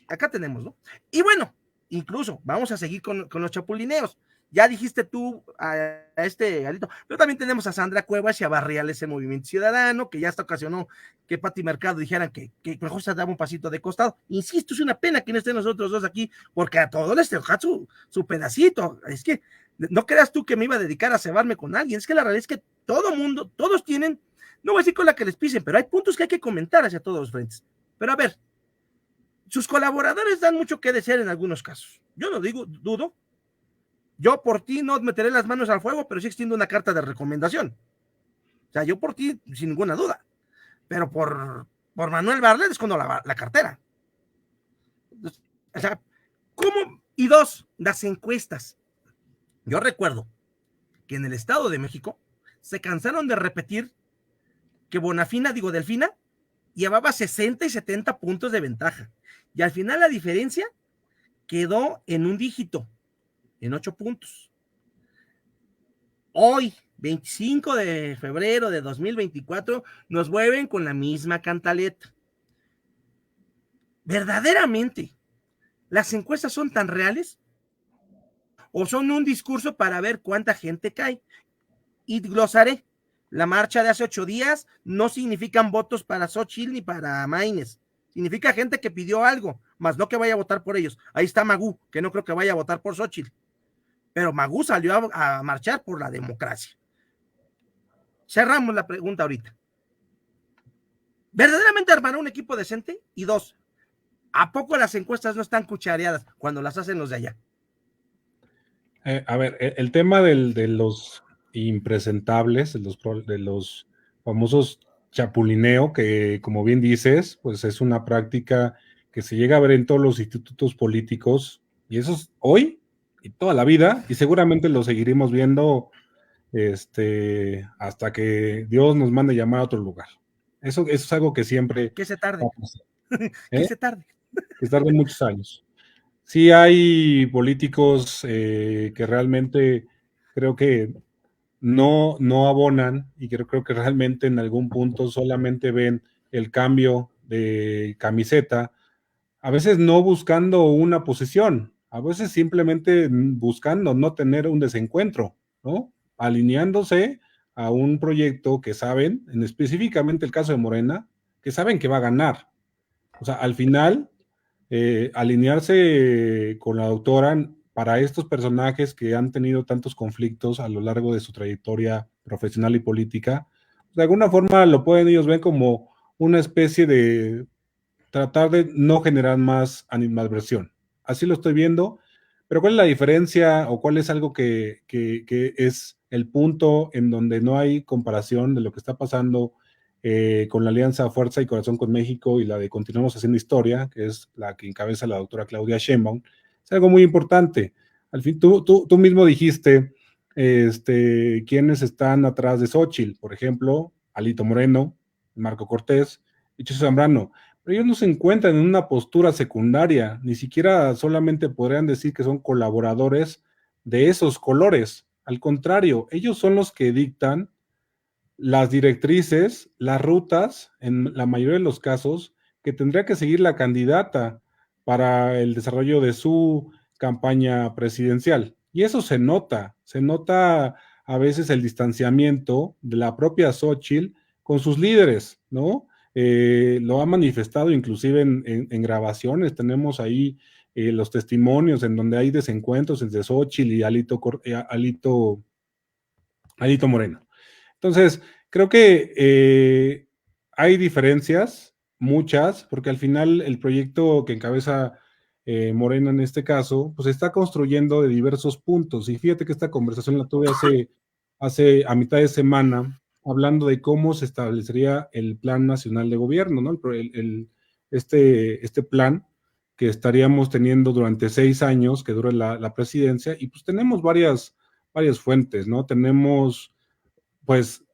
A: acá tenemos, ¿no? Y bueno, incluso vamos a seguir con los chapulineos. Ya dijiste tú a Alito, pero también tenemos a Sandra Cuevas y a Barriales en Movimiento Ciudadano, que ya hasta ocasionó que Pati Mercado dijeran que mejor se daba un pasito de costado. Insisto, es una pena que no estén nosotros dos aquí, porque a todos les toca su pedacito. Es que no creas tú que me iba a dedicar a cebarme con alguien, es que la realidad es que todo mundo, todos tienen, no voy a decir con la que les pisen, pero hay puntos que hay que comentar hacia todos los frentes. Pero a ver, sus colaboradores dan mucho que desear en algunos casos. Yo no digo, dudo. Yo por ti no meteré las manos al fuego, pero sí extiendo una carta de recomendación. O sea, yo por ti, sin ninguna duda. Pero por Manuel Bartlett escondo la cartera. O sea, ¿cómo? Y dos, las encuestas. Yo recuerdo que en el Estado de México se cansaron de repetir que Delfina, llevaba 60 y 70 puntos de ventaja. Y al final la diferencia quedó en un dígito, en 8 puntos. Hoy, 25 de febrero de 2024, nos vuelven con la misma cantaleta. ¿Verdaderamente las encuestas son tan reales? ¿O son un discurso para ver cuánta gente cae? Y glosaré, la marcha de hace 8 días no significan votos para Xochitl ni para Maínez. Significa gente que pidió algo, más no que vaya a votar por ellos. Ahí está Magú, que no creo que vaya a votar por Xochitl. Pero Magú salió a marchar por la democracia. Cerramos la pregunta ahorita. ¿Verdaderamente armará un equipo decente? Y dos, ¿a poco las encuestas no están cuchareadas cuando las hacen los de allá?
B: A ver, el tema de los impresentables, de los famosos chapulineo, que como bien dices, pues es una práctica que se llega a ver en todos los institutos políticos, y eso es hoy y toda la vida, y seguramente lo seguiremos viendo hasta que Dios nos mande llamar a otro lugar. Eso es algo que siempre
A: que se tarde.
B: va a pasar,
A: que se tarde.
B: Que tarde muchos años. Sí hay políticos que realmente creo que no abonan y creo que realmente en algún punto solamente ven el cambio de camiseta, a veces no buscando una posición, a veces simplemente buscando no tener un desencuentro, ¿no? Alineándose a un proyecto que saben, en específicamente el caso de Morena, que saben que va a ganar. O sea, al final alinearse con la doctora para estos personajes que han tenido tantos conflictos a lo largo de su trayectoria profesional y política, de alguna forma lo pueden ellos ver como una especie de tratar de no generar más animadversión. Así lo estoy viendo, pero ¿cuál es la diferencia o cuál es algo que es el punto en donde no hay comparación de lo que está pasando con la alianza Fuerza y Corazón con México y la de Continuamos Haciendo Historia, que es la que encabeza la doctora Claudia Sheinbaum? Es algo muy importante. Al fin, tú mismo dijiste quiénes están atrás de Xochitl, por ejemplo, Alito Moreno, Marco Cortés y Jesús Zambrano, pero ellos no se encuentran en una postura secundaria, ni siquiera solamente podrían decir que son colaboradores de esos colores. Al contrario, ellos son los que dictan las directrices, las rutas, en la mayoría de los casos, que tendría que seguir la candidata para el desarrollo de su campaña presidencial. Y eso se nota a veces el distanciamiento de la propia Xochitl con sus líderes, ¿no? Lo ha manifestado inclusive en grabaciones, tenemos ahí los testimonios en donde hay desencuentros entre Xochitl y Alito Moreno. Entonces, creo que hay diferencias, muchas, porque al final el proyecto que encabeza Morena en este caso, pues está construyendo de diversos puntos. Y fíjate que esta conversación la tuve hace a mitad de semana, hablando de cómo se establecería el Plan Nacional de Gobierno, ¿no? Este plan que estaríamos teniendo durante 6 años, que dura la presidencia, y pues tenemos varias fuentes, ¿no? Tenemos pues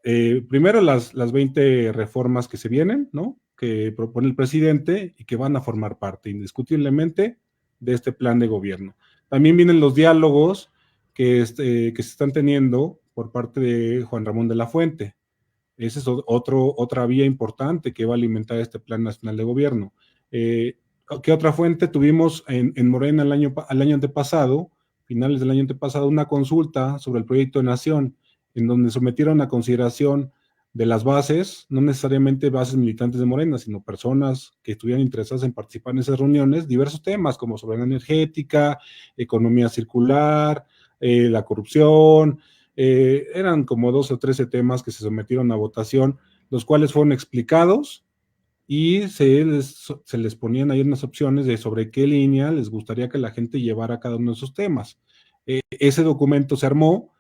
B: primero las 20 reformas que se vienen, ¿no? Que propone el presidente y que van a formar parte indiscutiblemente de este plan de gobierno. También vienen los diálogos que se están teniendo por parte de Juan Ramón de la Fuente. Esa es otra vía importante que va a alimentar este plan nacional de gobierno. ¿Qué otra fuente tuvimos en Morena al año antepasado, finales del año antepasado, una consulta sobre el proyecto de nación, en donde sometieron a consideración de las bases, no necesariamente bases militantes de Morena, sino personas que estuvieran interesadas en participar en esas reuniones, diversos temas como soberanía energética, economía circular, la corrupción, eran como 12 o 13 temas que se sometieron a votación, los cuales fueron explicados y se les ponían ahí unas opciones de sobre qué línea les gustaría que la gente llevara cada uno de esos temas. Ese documento se armó,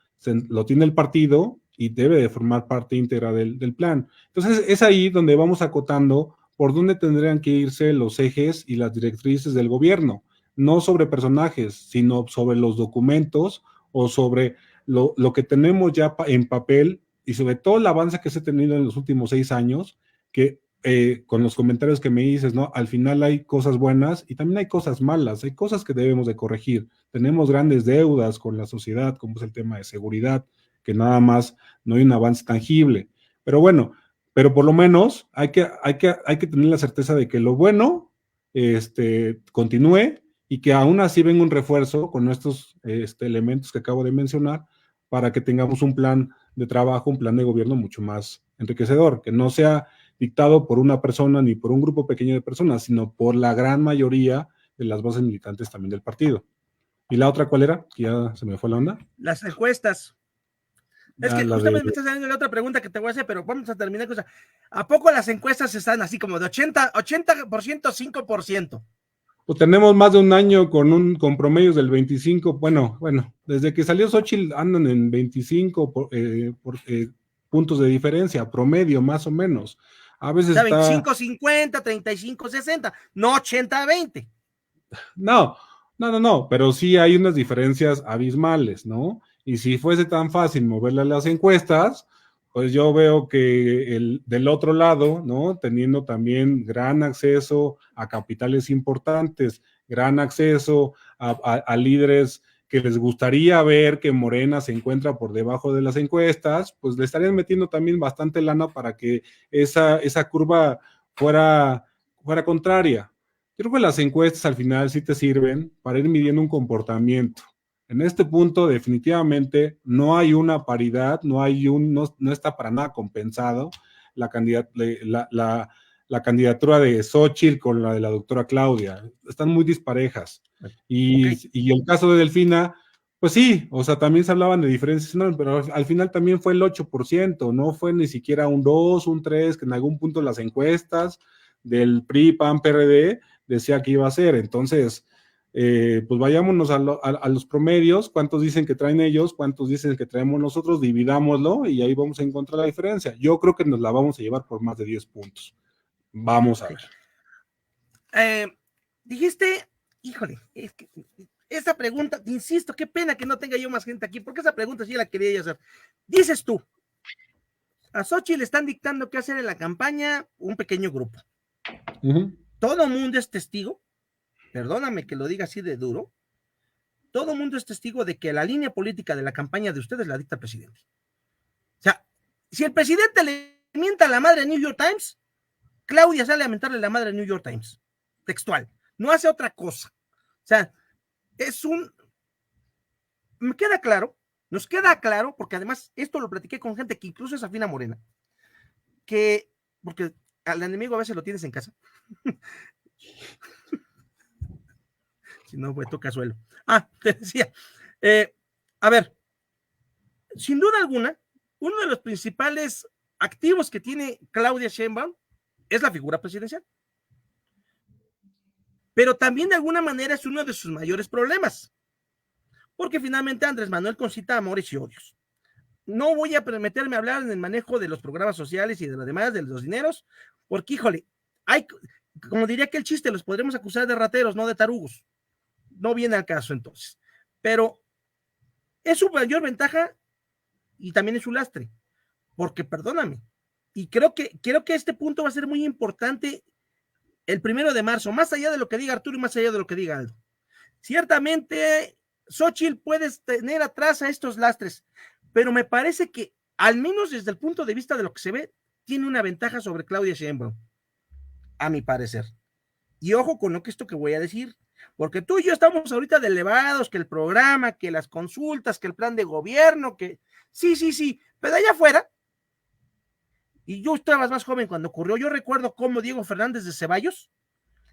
B: lo tiene el partido y debe de formar parte íntegra del plan. Entonces es ahí donde vamos acotando por dónde tendrían que irse los ejes y las directrices del gobierno, no sobre personajes, sino sobre los documentos o sobre lo que tenemos ya en papel y sobre todo el avance que se ha tenido en los últimos 6 años, que con los comentarios que me dices, ¿no? Al final hay cosas buenas y también hay cosas malas, hay cosas que debemos de corregir. Tenemos grandes deudas con la sociedad, como es el tema de seguridad, que nada más no hay un avance tangible. Pero bueno, pero por lo menos hay que tener la certeza de que lo bueno continúe y que aún así venga un refuerzo con estos elementos que acabo de mencionar para que tengamos un plan de trabajo, un plan de gobierno mucho más enriquecedor, que no sea dictado por una persona ni por un grupo pequeño de personas, sino por la gran mayoría de las bases militantes también del partido. ¿Y la otra cuál era? Que ya se me fue la onda.
A: Las encuestas. Es que
B: La
A: justamente
B: de...
A: me está saliendo la otra pregunta que te voy a hacer, pero vamos a terminar con esa. ¿A poco las encuestas están así como de 80%, 5%?
B: Pues tenemos más de un año con promedios del 25, bueno, desde que salió Xochitl andan en 25 puntos de diferencia, promedio más o menos. A
A: O
B: veces
A: sea,
B: está,
A: 25-50, 35-60, no 80-20.
B: no, pero sí hay unas diferencias abismales, ¿no? Y si fuese tan fácil moverle a las encuestas, pues yo veo que del otro lado, ¿no? Teniendo también gran acceso a capitales importantes, gran acceso a líderes que les gustaría ver que Morena se encuentra por debajo de las encuestas, pues le estarían metiendo también bastante lana para que esa curva fuera contraria. Yo creo que las encuestas al final sí te sirven para ir midiendo un comportamiento. En este punto, definitivamente, no hay una paridad, no está para nada compensado la candidatura de Xochitl con la de la doctora Claudia. Están muy disparejas.
A: Okay.
B: Y el caso de Delfina, pues sí, o sea, también se hablaban de diferencias, no, pero al final también fue el 8%, no fue ni siquiera un 2, un 3, que en algún punto las encuestas del PRI, PAN, PRD, decía que iba a ser. Entonces, pues vayámonos a los promedios, cuántos dicen que traen ellos, cuántos dicen que traemos nosotros, dividámoslo y ahí vamos a encontrar la diferencia. Yo creo que nos la vamos a llevar por más de 10 puntos. Vamos a ver.
A: Dijiste, híjole, es que esa pregunta, insisto, qué pena que no tenga yo más gente aquí, porque esa pregunta sí la quería yo hacer. Dices tú, a Xochitl le están dictando qué hacer en la campaña un pequeño grupo. Todo mundo es testigo, perdóname que lo diga así de duro, todo mundo es testigo de que la línea política de la campaña de ustedes la dicta el presidente. O sea, si el presidente le mienta a la madre de New York Times, Claudia sale a mentarle a la madre de New York Times. Textual. No hace otra cosa. O sea, me queda claro, nos queda claro, porque además esto lo platiqué con gente que incluso es afín a Morena, porque al enemigo a veces lo tienes en casa. Si no, pues toca suelo. Te decía, a ver, sin duda alguna, uno de los principales activos que tiene Claudia Sheinbaum es la figura presidencial. Pero también de alguna manera es uno de sus mayores problemas, porque finalmente Andrés Manuel concita amores y odios. No voy a meterme a hablar en el manejo de los programas sociales y de lo demás, de los dineros, porque híjole, como diría que el chiste, los podremos acusar de rateros, no de tarugos. No viene al caso entonces. Pero es su mayor ventaja y también es su lastre, porque perdóname, y creo que este punto va a ser muy importante el 1 de marzo, más allá de lo que diga Arturo y más allá de lo que diga Aldo. Ciertamente, Xochitl puede tener atrás a estos lastres, pero me parece que, al menos desde el punto de vista de lo que se ve, tiene una ventaja sobre Claudia Sheinbaum, a mi parecer. Y ojo con esto que voy a decir, porque tú y yo estamos ahorita de elevados, que el programa, que las consultas, que el plan de gobierno, que sí, pero allá afuera, y yo estaba más joven cuando ocurrió, yo recuerdo cómo Diego Fernández de Ceballos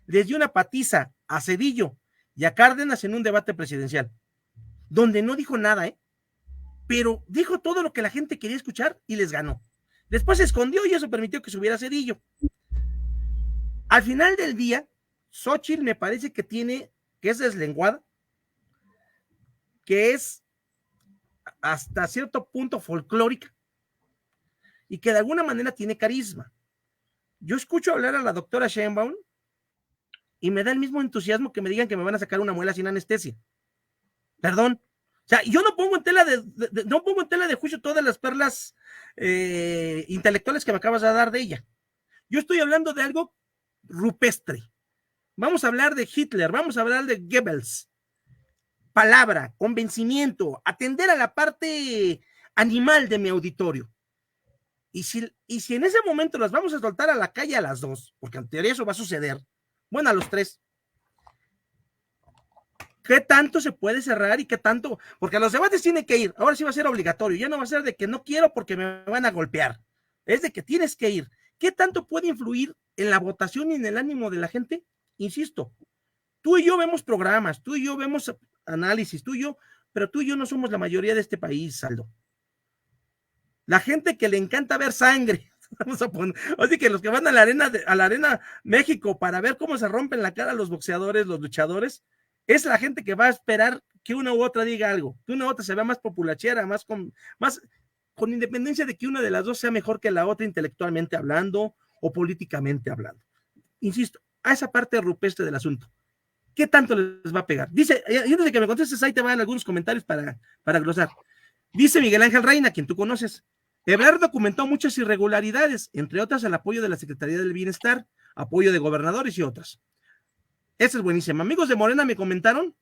A: les dio una patiza a Cedillo y a Cárdenas en un debate presidencial, donde no dijo nada, pero dijo todo lo que la gente quería escuchar y les ganó. Después se escondió y eso permitió que subiera Cedillo. Al final del día, Xochitl me parece que es deslenguada, que es hasta cierto punto folclórica y que de alguna manera tiene carisma. Yo escucho hablar a la doctora Sheinbaum y me da el mismo entusiasmo que me digan que me van a sacar una muela sin anestesia. Perdón. O sea, yo no pongo en tela de juicio todas las perlas intelectuales que me acabas de dar de ella. Yo estoy hablando de algo rupestre. Vamos a hablar de Hitler, vamos a hablar de Goebbels. Palabra, convencimiento, atender a la parte animal de mi auditorio. Y si en ese momento las vamos a soltar a la calle a las 2, porque en teoría eso va a suceder, bueno, a los 3, ¿Qué tanto se puede cerrar y qué tanto? Porque a los debates tiene que ir. Ahora sí va a ser obligatorio. Ya no va a ser de que no quiero porque me van a golpear. Es de que tienes que ir. ¿Qué tanto puede influir en la votación y en el ánimo de la gente? Insisto, tú y yo vemos programas, tú y yo vemos análisis, tú y yo, pero tú y yo no somos la mayoría de este país, Aldo. La gente que le encanta ver sangre, vamos a poner, así que los que van a la arena México para ver cómo se rompen la cara los boxeadores, los luchadores, es la gente que va a esperar que una u otra diga algo, que una u otra se vea más populachera, más con independencia de que una de las dos sea mejor que la otra intelectualmente hablando o políticamente hablando. Insisto, a esa parte rupestre del asunto. ¿Qué tanto les va a pegar? Dice, y antes de que me contestes, ahí te van algunos comentarios para glosar. Dice Miguel Ángel Reina, quien tú conoces, Ebrard documentó muchas irregularidades, entre otras el apoyo de la Secretaría del Bienestar, apoyo de gobernadores y otras. Esa es buenísima. Amigos de Morena me comentaron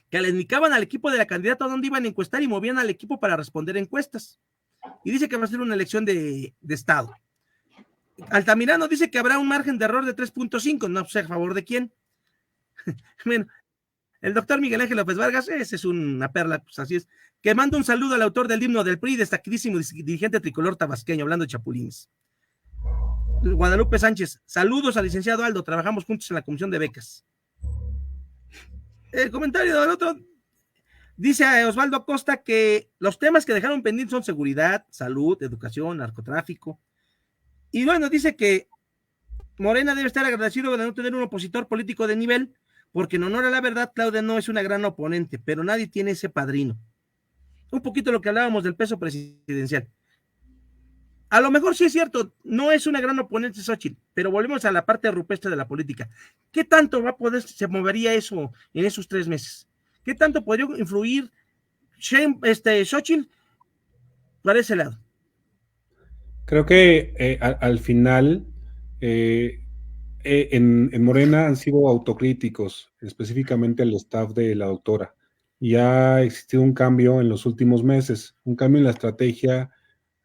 A: que le indicaban al equipo de la candidata dónde iban a encuestar y movían al equipo para responder encuestas. Y dice que va a ser una elección de Estado. Altamirano dice que habrá un margen de error de 3.5, no sé a favor de quién. Bueno, el doctor Miguel Ángel López Vargas, ese es una perla, pues así es. Que manda un saludo al autor del himno del PRI, destacadísimo dirigente tricolor tabasqueño, hablando de chapulines. Guadalupe Sánchez, saludos al licenciado Aldo, trabajamos juntos en la comisión de becas. El comentario del otro dice a Osvaldo Acosta que los temas que dejaron pendientes son seguridad, salud, educación, narcotráfico. Y bueno, dice que Morena debe estar agradecido de no tener un opositor político de nivel, porque en honor a la verdad, Claudia no es una gran oponente, pero nadie tiene ese padrino. Un poquito lo que hablábamos del peso presidencial. A lo mejor sí es cierto, no es una gran oponente Xochitl, pero volvemos a la parte rupestre de la política. ¿Qué tanto va a poder, se movería eso en esos 3 meses? ¿Qué tanto podría influir Xochitl para ese lado?
B: Creo que al final en Morena han sido autocríticos, específicamente el staff de la doctora, y ha existido un cambio en los últimos meses, un cambio en la estrategia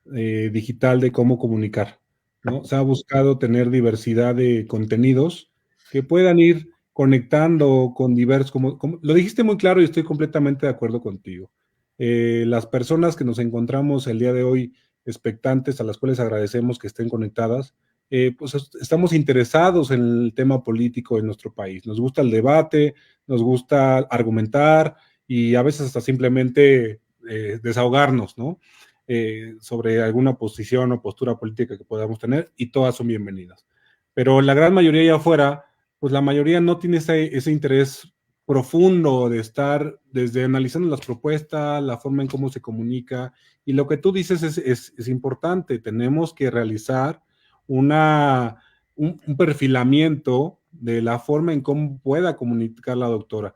B: digital de cómo comunicar, ¿no? Se ha buscado tener diversidad de contenidos que puedan ir conectando con diversos, como lo dijiste muy claro y estoy completamente de acuerdo contigo. Las personas que nos encontramos el día de hoy expectantes, a las cuales agradecemos que estén conectadas, pues estamos interesados en el tema político de nuestro país. Nos gusta el debate, nos gusta argumentar y a veces hasta simplemente desahogarnos, ¿no? Sobre alguna posición o postura política que podamos tener, y todas son bienvenidas. Pero la gran mayoría allá afuera, pues la mayoría no tiene ese interés profundo de estar desde analizando las propuestas, la forma en cómo se comunica, y lo que tú dices es importante. Tenemos que realizar un perfilamiento de la forma en cómo pueda comunicar la doctora.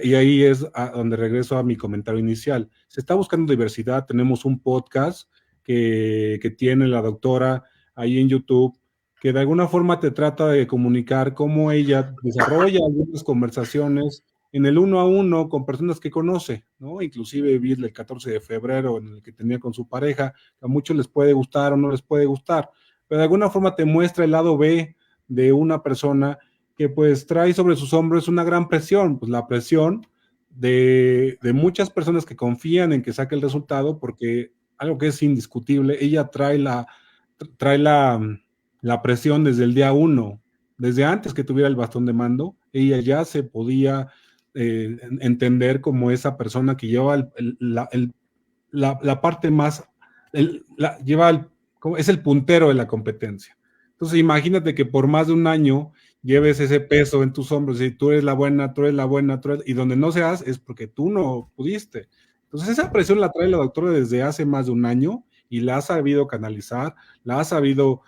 B: Y ahí es donde regreso a mi comentario inicial. Se está buscando diversidad. Tenemos un podcast que tiene la doctora ahí en YouTube, que de alguna forma te trata de comunicar cómo ella desarrolla algunas conversaciones en el 1-a-1 con personas que conoce, ¿no? Inclusive vi el 14 de febrero en el que tenía con su pareja, a muchos les puede gustar o no les puede gustar, pero de alguna forma te muestra el lado B de una persona que pues trae sobre sus hombros una gran presión, pues la presión de muchas personas que confían en que saque el resultado, porque algo que es indiscutible, ella trae la presión desde el día 1, desde antes que tuviera el bastón de mando, ella ya se podía entender como esa persona que lleva la parte más, es el puntero de la competencia. Entonces imagínate que por más de un año lleves ese peso en tus hombros y tú eres la buena, tú eres la buena, y donde no seas es porque tú no pudiste. Entonces esa presión la trae la doctora desde hace más de un año y la ha sabido canalizar, la ha sabido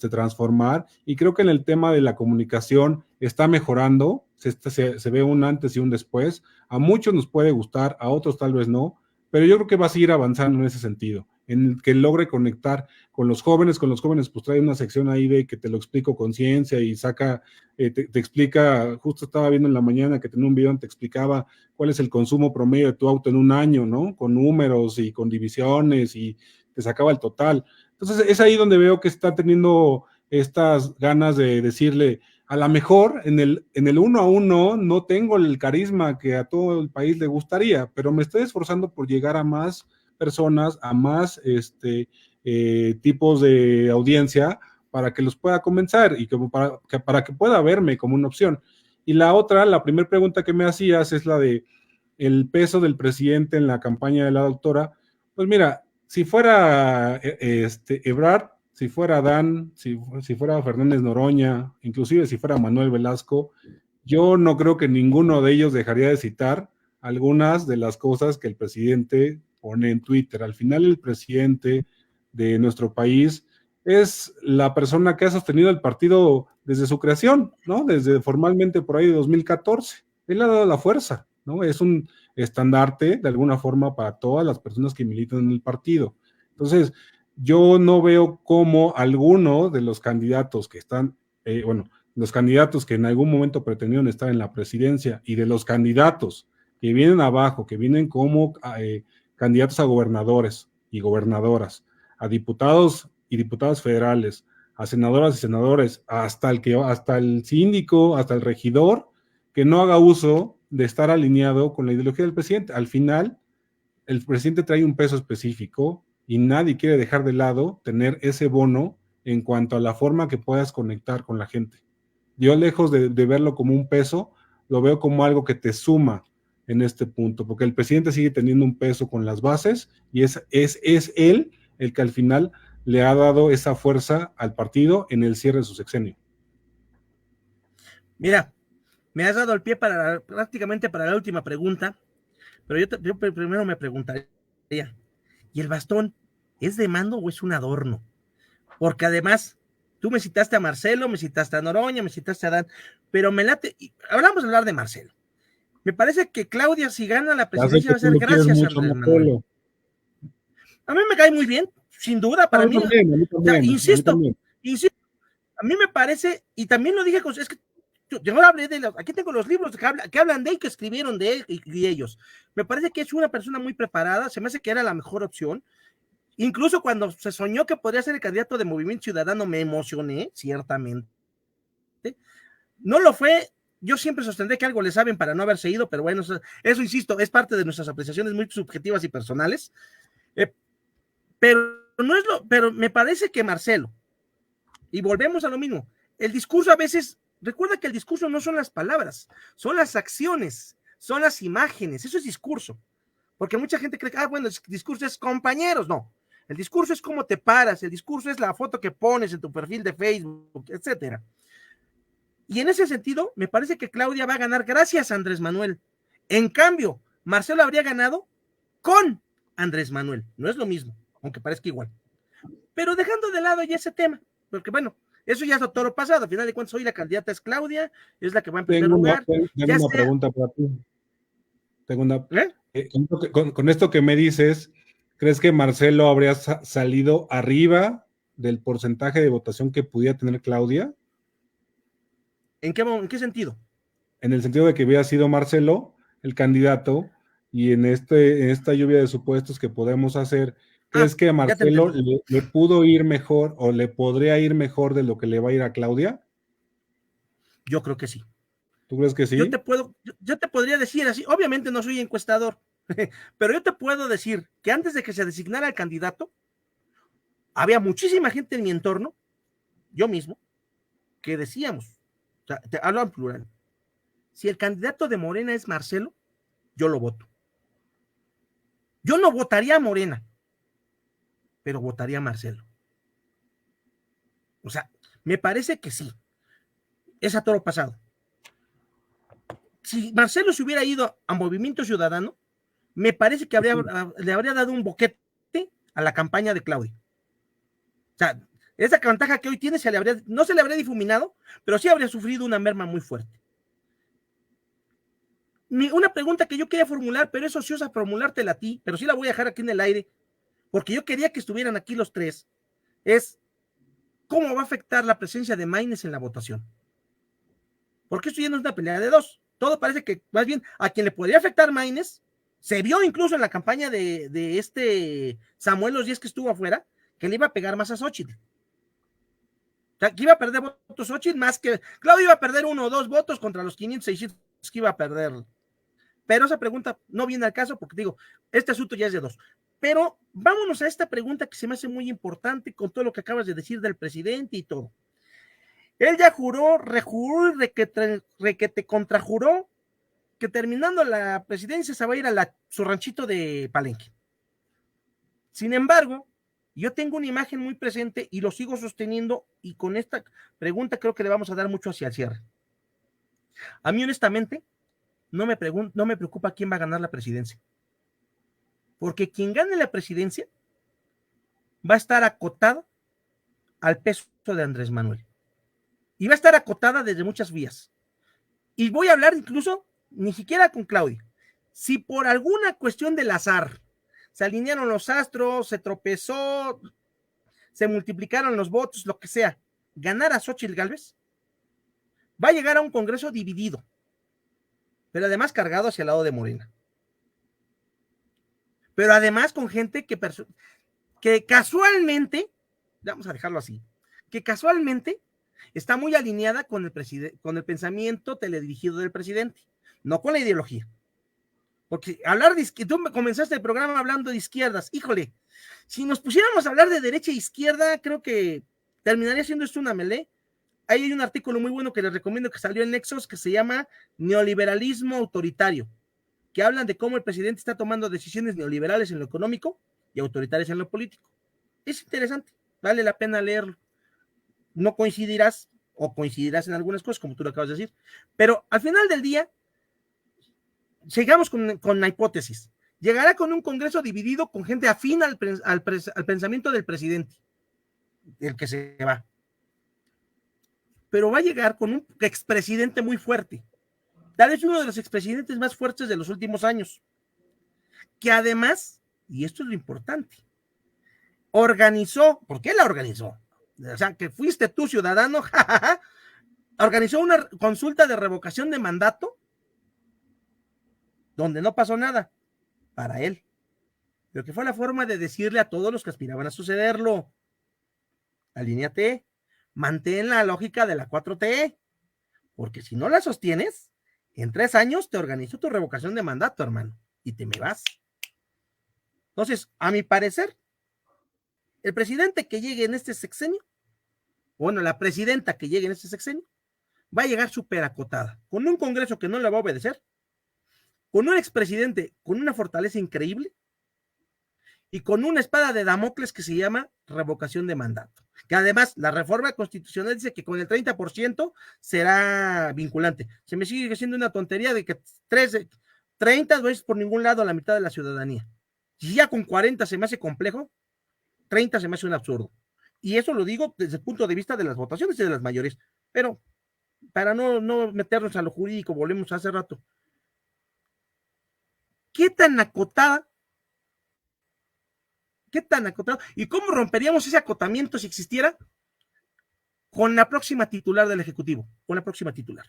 B: transformar, y creo que en el tema de la comunicación está mejorando, se ve un antes y un después. A muchos nos puede gustar, a otros tal vez no, pero yo creo que va a seguir avanzando en ese sentido, en que logre conectar con los jóvenes pues trae una sección ahí de que te lo explico con ciencia y saca, te explica, justo estaba viendo en la mañana que tenía un video donde te explicaba cuál es el consumo promedio de tu auto en un año, ¿no? Con números y con divisiones, y te sacaba el total. Entonces es ahí donde veo que está teniendo estas ganas de decirle a lo mejor en el 1-1 no tengo el carisma que a todo el país le gustaría, pero me estoy esforzando por llegar a más personas, a más tipos de audiencia para que los pueda convencer y para que pueda verme como una opción. Y la otra, la primera pregunta que me hacías es la de el peso del presidente en la campaña de la doctora. Pues mira, si fuera Ebrard, si fuera Dan, si fuera Fernández Noroña, inclusive si fuera Manuel Velasco, yo no creo que ninguno de ellos dejaría de citar algunas de las cosas que el presidente pone en Twitter. Al final el presidente de nuestro país es la persona que ha sostenido el partido desde su creación, ¿no? Desde formalmente por ahí de 2014. Él ha dado la fuerza, ¿no? Es un estandarte de alguna forma para todas las personas que militan en el partido. Entonces, yo no veo cómo alguno de los candidatos que están, los candidatos que en algún momento pretendieron estar en la presidencia y de los candidatos que vienen abajo, que vienen como candidatos a gobernadores y gobernadoras, a diputados y diputadas federales, a senadoras y senadores, hasta el síndico, hasta el regidor, que no haga uso de estar alineado con la ideología del presidente. Al final, el presidente trae un peso específico y nadie quiere dejar de lado tener ese bono en cuanto a la forma que puedas conectar con la gente. Yo, lejos de verlo como un peso, lo veo como algo que te suma en este punto, porque el presidente sigue teniendo un peso con las bases y es él el que al final le ha dado esa fuerza al partido en el cierre de su sexenio.
A: Mira, me has dado el pie prácticamente para la última pregunta, pero yo primero me preguntaría, ¿y el bastón es de mando o es un adorno? Porque además, tú me citaste a Marcelo, me citaste a Noroña, me citaste a Dan, pero me late, ahora vamos a hablar de Marcelo. Me parece que Claudia, si gana la presidencia, va a ser gracias a Andrés Manuel. A mí me cae muy bien, sin duda, para mí. Insisto, a mí me parece, y también lo dije, es que yo hablé de aquí tengo los libros que hablan de él, que escribieron de él y ellos. Me parece que es una persona muy preparada, se me hace que era la mejor opción. Incluso cuando se soñó que podría ser el candidato de Movimiento Ciudadano, me emocioné, ciertamente. No lo fue, yo siempre sostendré que algo le saben para no haberse ido, pero bueno, eso insisto, es parte de nuestras apreciaciones muy subjetivas y personales. Pero me parece que Marcelo, y volvemos a lo mismo, el discurso a veces, recuerda que el discurso no son las palabras, son las acciones, son las imágenes, eso es discurso. Porque mucha gente cree que, bueno, el discurso es compañeros, no. El discurso es cómo te paras, el discurso es la foto que pones en tu perfil de Facebook, etcétera. Y en ese sentido, me parece que Claudia va a ganar gracias a Andrés Manuel. En cambio, Marcelo habría ganado con Andrés Manuel. No es lo mismo, aunque parezca igual. Pero dejando de lado ya ese tema, porque bueno, eso ya es lo toro pasado. Al final de cuentas, hoy la candidata es Claudia, es la que va en primer lugar.
B: Tengo una pregunta para ti. Con esto que me dices, ¿crees que Marcelo habría salido arriba del porcentaje de votación que pudiera tener Claudia?
A: ¿En qué sentido?
B: En el sentido de que hubiera sido Marcelo el candidato y en esta lluvia de supuestos que podemos hacer, ¿crees que a Marcelo le pudo ir mejor o le podría ir mejor de lo que le va a ir a Claudia?
A: Yo creo que sí.
B: ¿Tú crees que sí?
A: Yo te podría decir así, obviamente no soy encuestador, pero yo te puedo decir que antes de que se designara el candidato, había muchísima gente en mi entorno, yo mismo, que decíamos, o sea, te hablo en plural, si el candidato de Morena es Marcelo, yo lo voto. Yo no votaría a Morena, pero votaría a Marcelo. O sea, me parece que sí, es a toro pasado. Si Marcelo se hubiera ido a Movimiento Ciudadano, me parece que le habría dado un boquete a la campaña de Claudia. O sea, esa ventaja que hoy tiene no se le habría difuminado, pero sí habría sufrido una merma muy fuerte. Una pregunta que yo quería formular, pero es ociosa formulártela a ti, pero sí la voy a dejar aquí en el aire, porque yo quería que estuvieran aquí los tres, es ¿cómo va a afectar la presencia de Maynes en la votación? Porque esto ya no es una pelea de dos. Todo parece que, más bien, a quien le podría afectar Maynes, se vio incluso en la campaña de este Samuel los días que estuvo afuera, que le iba a pegar más a Xochitl. O sea, que iba a perder votos Xochitl más que Claudia iba a perder 1 o 2 votos contra los 500, 600 que iba a perder. Pero esa pregunta no viene al caso porque digo, este asunto ya es de 2. Pero vámonos a esta pregunta que se me hace muy importante con todo lo que acabas de decir del presidente y todo. Él ya juró, rejuró y requete contrajuró que terminando la presidencia se va a ir a su ranchito de Palenque. Sin embargo, yo tengo una imagen muy presente y lo sigo sosteniendo y con esta pregunta creo que le vamos a dar mucho hacia el cierre. A mí honestamente no me preocupa quién va a ganar la presidencia. Porque quien gane la presidencia va a estar acotada al peso de Andrés Manuel. Y va a estar acotada desde muchas vías. Y voy a hablar incluso, ni siquiera con Claudia. Si por alguna cuestión del azar se alinearon los astros, se tropezó, se multiplicaron los votos, lo que sea, ganar a Xochitl Gálvez, va a llegar a un Congreso dividido, pero además cargado hacia el lado de Morena. Pero además con gente que casualmente, vamos a dejarlo así, que casualmente está muy alineada con el pensamiento teledirigido del presidente, no con la ideología. Porque hablar de izquierda, tú comenzaste el programa hablando de izquierdas, híjole, si nos pusiéramos a hablar de derecha e izquierda, creo que terminaría siendo esto una melee. Ahí hay un artículo muy bueno que les recomiendo que salió en Nexos que se llama Neoliberalismo Autoritario, que hablan de cómo el presidente está tomando decisiones neoliberales en lo económico y autoritarias en lo político. Es interesante, vale la pena leerlo. No coincidirás o coincidirás en algunas cosas, como tú lo acabas de decir, pero al final del día, sigamos con la hipótesis. Llegará con un Congreso dividido con gente afín al pensamiento del presidente, el que se va. Pero va a llegar con un expresidente muy fuerte. Tal vez uno de los expresidentes más fuertes de los últimos años. Que además, y esto es lo importante, organizó, ¿por qué la organizó? O sea, que fuiste tú, ciudadano, organizó una consulta de revocación de mandato donde no pasó nada para él. Pero que fue la forma de decirle a todos los que aspiraban a sucederlo, alíñate, mantén la lógica de la 4T, porque si no la sostienes, en 3 años te organizo tu revocación de mandato, hermano, y te me vas. Entonces, a mi parecer, el presidente que llegue en este sexenio, bueno, la presidenta que llegue en este sexenio, va a llegar súper acotada, con un Congreso que no le va a obedecer, con un expresidente con una fortaleza increíble y con una espada de Damocles que se llama revocación de mandato. Que además la reforma constitucional dice que con el 30% será vinculante. Se me sigue siendo una tontería de que 30 no es por ningún lado la mitad de la ciudadanía. Si ya con 40 se me hace complejo, 30 se me hace un absurdo. Y eso lo digo desde el punto de vista de las votaciones y de las mayores. Pero para no meternos a lo jurídico, volvemos a hace rato. ¿Qué tan acotada? ¿Qué tan acotado? ¿Y cómo romperíamos ese acotamiento si existiera? Con la próxima titular del Ejecutivo, con la próxima titular.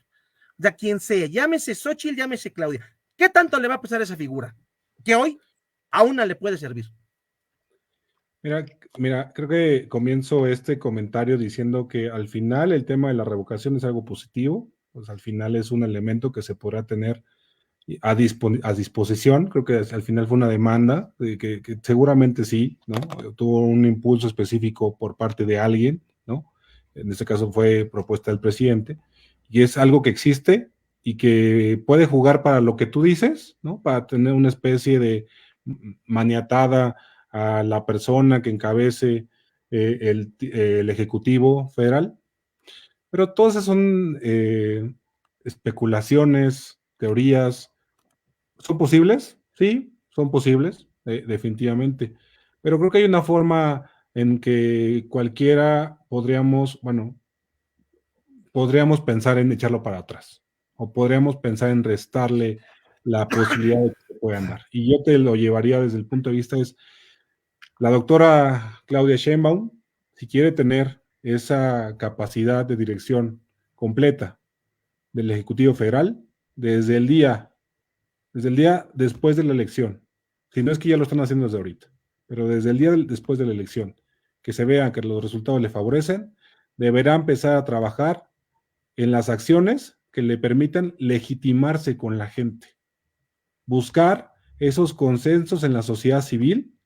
A: De quien sea, llámese Xochitl, llámese Claudia. ¿Qué tanto le va a pesar esa figura? Que hoy a una le puede servir.
B: Mira, creo que comienzo este comentario diciendo que al final el tema de la revocación es algo positivo, pues al final es un elemento que se podrá tener a disposición. Creo que al final fue una demanda, que seguramente sí, ¿no? Tuvo un impulso específico por parte de alguien, ¿no? En este caso fue propuesta del presidente, y es algo que existe y que puede jugar para lo que tú dices, ¿no? Para tener una especie de maniatada a la persona que encabece el Ejecutivo Federal. Pero todas esas son especulaciones, teorías. ¿Son posibles? Sí, son posibles, definitivamente. Pero creo que hay una forma en que cualquiera podríamos pensar en echarlo para atrás. O podríamos pensar en restarle la posibilidad de que se pueda andar. Y yo te lo llevaría desde el punto de vista es la doctora Claudia Sheinbaum, si quiere tener esa capacidad de dirección completa del Ejecutivo Federal, desde el día después de la elección, si no es que ya lo están haciendo desde ahorita, pero desde el día después de la elección, que se vea que los resultados le favorecen, deberá empezar a trabajar en las acciones que le permitan legitimarse con la gente, buscar esos consensos en la sociedad civil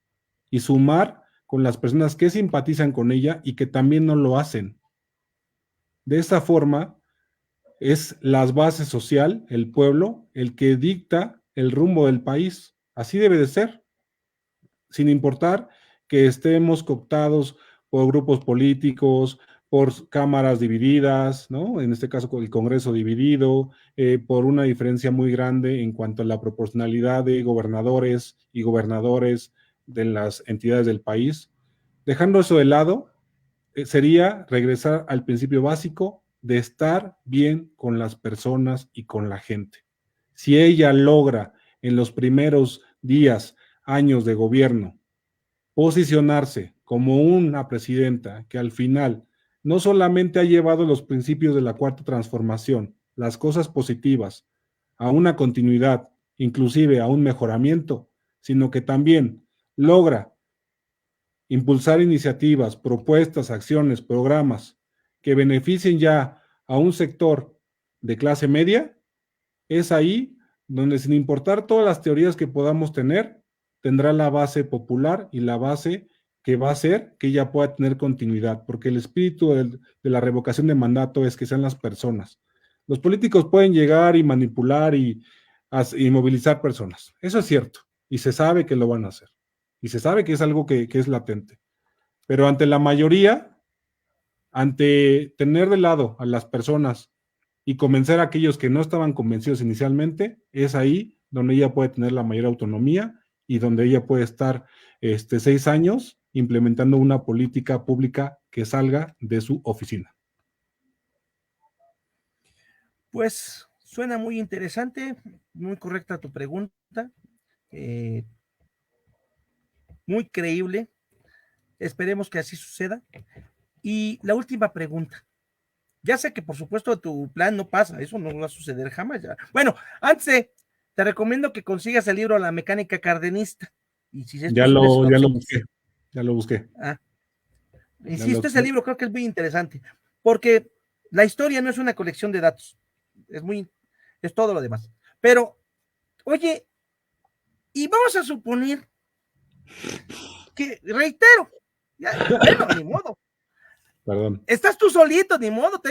B: y sumar con las personas que simpatizan con ella y que también no lo hacen. De esta forma, es la base social, el pueblo, el que dicta el rumbo del país. Así debe de ser, sin importar que estemos cooptados por grupos políticos, por cámaras divididas, ¿no? En este caso, el Congreso dividido, por una diferencia muy grande en cuanto a la proporcionalidad de gobernadores y gobernadores de las entidades del país. Dejando eso de lado, sería regresar al principio básico de estar bien con las personas y con la gente. Si ella logra en los primeros días, años de gobierno, posicionarse como una presidenta que al final no solamente ha llevado los principios de la cuarta transformación, las cosas positivas, a una continuidad, inclusive a un mejoramiento, sino que también logra impulsar iniciativas, propuestas, acciones, programas que beneficien ya a un sector de clase media, es ahí donde, sin importar todas las teorías que podamos tener, tendrá la base popular y la base que va a hacer que ella pueda tener continuidad, porque el espíritu de la revocación de mandato es que sean las personas. Los políticos pueden llegar y manipular y movilizar personas, eso es cierto, y se sabe que lo van a hacer, y se sabe que es algo que es latente, pero ante la mayoría, ante tener de lado a las personas y convencer a aquellos que no estaban convencidos inicialmente, es ahí donde ella puede tener la mayor autonomía y donde ella puede estar 6 años implementando una política pública que salga de su oficina.
A: Pues suena muy interesante, muy correcta tu pregunta, muy creíble. Esperemos que así suceda. Y la última pregunta. Ya sé que por supuesto tu plan no pasa, eso no va a suceder jamás. Ya. Bueno, te recomiendo que consigas el libro La mecánica cardenista. Y si esto
B: Ya
A: es una
B: lo, ya lo
A: opción.
B: busqué, ya lo busqué.
A: Ah,
B: Ya lo,
A: insisto, ese libro creo que es muy interesante, porque la historia no es una colección de datos, es todo lo demás. Pero, oye, y vamos a suponer que, reitero, bueno, ni modo.
B: Perdón.
A: Estás tú solito, ni modo,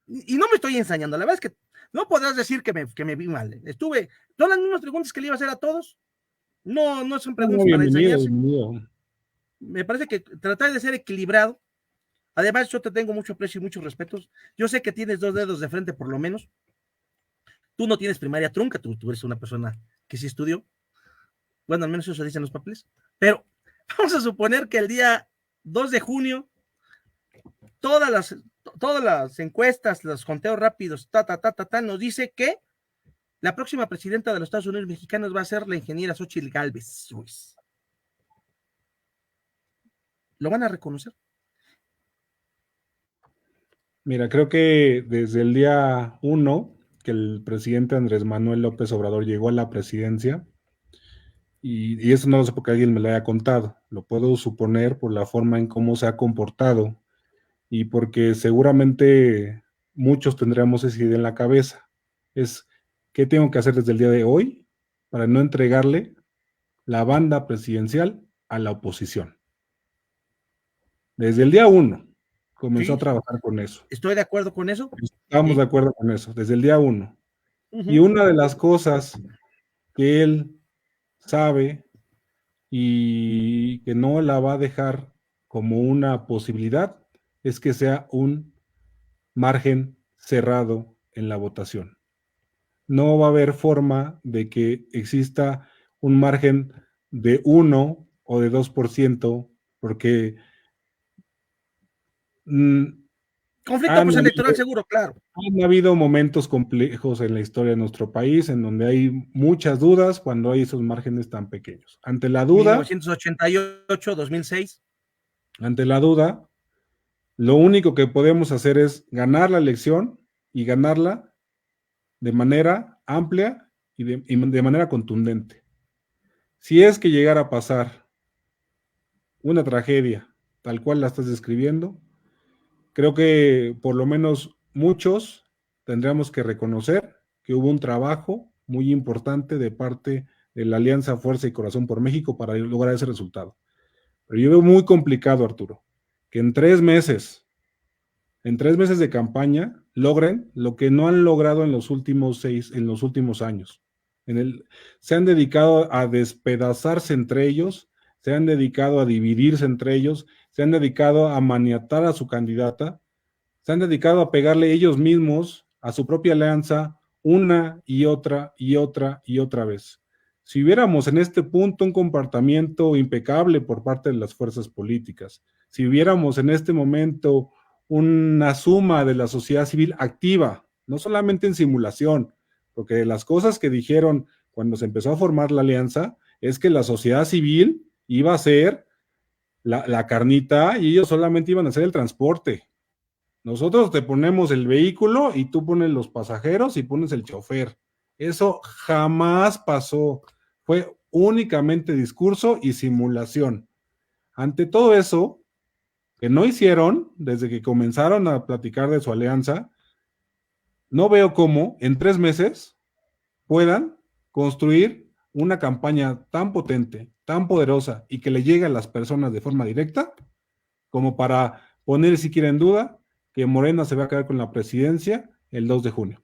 A: y no me estoy ensañando, la verdad es que no podrás decir que me vi mal. Todas las mismas preguntas que le iba a hacer a todos, no son preguntas para
B: Bienvenido,
A: ensañarse.
B: bienvenido.
A: Me parece que tratar de ser equilibrado. Además, yo te tengo mucho aprecio y muchos respetos. Yo sé que tienes 2 dedos de frente, por lo menos. Tú no tienes primaria trunca, tú eres una persona que sí estudió. Bueno, al menos eso dicen los papeles. Pero vamos a suponer que el día 2 de junio, todas las encuestas, los conteos rápidos, nos dice que la próxima presidenta de los Estados Unidos mexicanos va a ser la ingeniera Xóchitl Gálvez Ruiz. ¿Lo van a reconocer?
B: Mira, creo que desde el día 1 que el presidente Andrés Manuel López Obrador llegó a la presidencia, y eso no lo sé porque alguien me lo haya contado, lo puedo suponer por la forma en cómo se ha comportado y porque seguramente muchos tendremos esa idea en la cabeza. Es, ¿qué tengo que hacer desde el día de hoy para no entregarle la banda presidencial a la oposición? Desde el día 1 comenzó a
A: Sí,
B: trabajar con eso.
A: estoy de acuerdo con eso.
B: Estamos de
A: Sí.
B: acuerdo con eso, desde el día 1. Y una de las cosas que él sabe y que no la va a dejar como una posibilidad es que sea un margen cerrado en la votación. No va a haber forma de que exista un margen de 1 o de 2%, porque
A: conflicto postelectoral seguro, claro.
B: han habido momentos complejos en la historia de nuestro país en donde hay muchas dudas cuando hay esos márgenes tan pequeños. Ante la duda,
A: 1988, 2006.
B: ante la duda, lo único que podemos hacer es ganar la elección y ganarla de manera amplia y de manera contundente. Si es que llegara a pasar una tragedia tal cual la estás describiendo, creo que por lo menos muchos tendríamos que reconocer que hubo un trabajo muy importante de parte de la Alianza Fuerza y Corazón por México para lograr ese resultado. Pero yo veo muy complicado, Arturo, que en 3 meses de campaña, logren lo que no han logrado en los últimos años. Se han dedicado a despedazarse entre ellos, se han dedicado a dividirse entre ellos, se han dedicado a maniatar a su candidata, se han dedicado a pegarle ellos mismos a su propia alianza una y otra y otra y otra vez. Si hubiéramos en este punto un comportamiento impecable por parte de las fuerzas políticas, si hubiéramos en este momento una suma de la sociedad civil activa, no solamente en simulación, porque de las cosas que dijeron cuando se empezó a formar la alianza es que la sociedad civil iba a ser la carnita y ellos solamente iban a hacer el transporte. Nosotros te ponemos el vehículo y tú pones los pasajeros y pones el chofer. Eso jamás pasó. Fue únicamente discurso y simulación. Ante todo eso, que no hicieron desde que comenzaron a platicar de su alianza, no veo cómo en 3 meses puedan construir una campaña tan potente, tan poderosa y que le llegue a las personas de forma directa como para poner siquiera en duda que Morena se va a quedar con la presidencia el 2 de junio.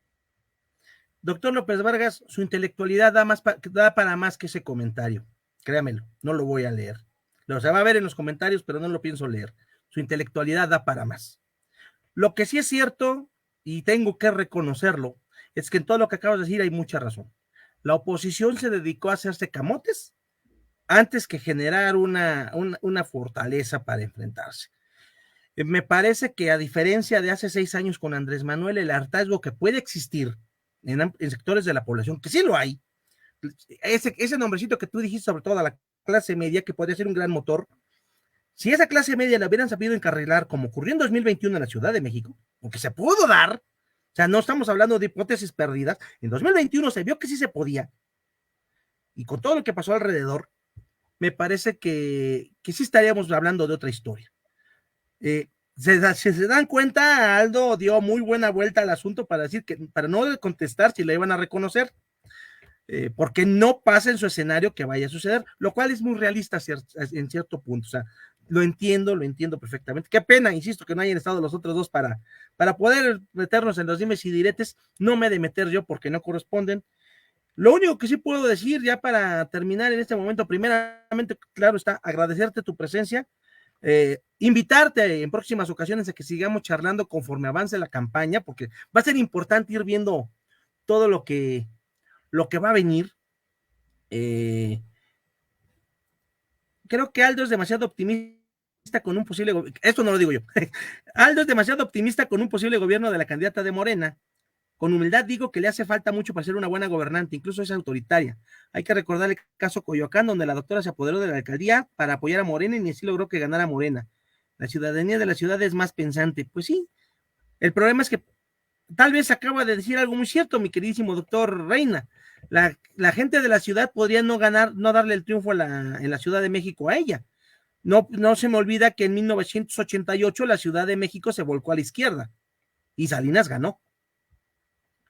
A: Doctor López Vargas, su intelectualidad da para más que ese comentario. Créamelo, no lo voy a leer. Lo se va a ver en los comentarios, pero no lo pienso leer. Su intelectualidad da para más. Lo que sí es cierto, y tengo que reconocerlo, es que en todo lo que acabas de decir hay mucha razón. La oposición se dedicó a hacerse camotes antes que generar una fortaleza para enfrentarse. Me parece que a diferencia de hace 6 años con Andrés Manuel, el hartazgo que puede existir en sectores de la población, que sí lo hay, ese nombrecito que tú dijiste, sobre todo a la clase media, que podría ser un gran motor, si esa clase media la hubieran sabido encarrilar, como ocurrió en 2021 en la Ciudad de México, porque se pudo dar, o sea, no estamos hablando de hipótesis perdidas, en 2021 se vio que sí se podía, y con todo lo que pasó alrededor, me parece que sí estaríamos hablando de otra historia. Si se dan cuenta, Aldo dio muy buena vuelta al asunto para decir que, para no contestar si la iban a reconocer, porque no pasa en su escenario que vaya a suceder, lo cual es muy realista en cierto punto. O sea, lo entiendo perfectamente. Qué pena, insisto, que no hayan estado los otros dos para poder meternos en los dimes y diretes. No me he de meter yo porque no corresponden. Lo único que sí puedo decir ya para terminar en este momento, primeramente, claro está, agradecerte tu presencia, invitarte en próximas ocasiones a que sigamos charlando conforme avance la campaña, porque va a ser importante ir viendo todo lo que va a venir. Creo que Aldo es demasiado optimista con un posible, esto no lo digo yo, Aldo es demasiado optimista con un posible gobierno de la candidata de Morena. Con humildad digo que le hace falta mucho para ser una buena gobernante, incluso es autoritaria. Hay que recordar el caso Coyoacán, donde la doctora se apoderó de la alcaldía para apoyar a Morena y ni así logró que ganara Morena. La ciudadanía de la ciudad es más pensante. Pues sí, el problema es que tal vez acaba de decir algo muy cierto, mi queridísimo doctor Reina. La gente de la ciudad podría no ganar, no darle el triunfo en la Ciudad de México a ella. No se me olvida que en 1988 la Ciudad de México se volcó a la izquierda y Salinas ganó.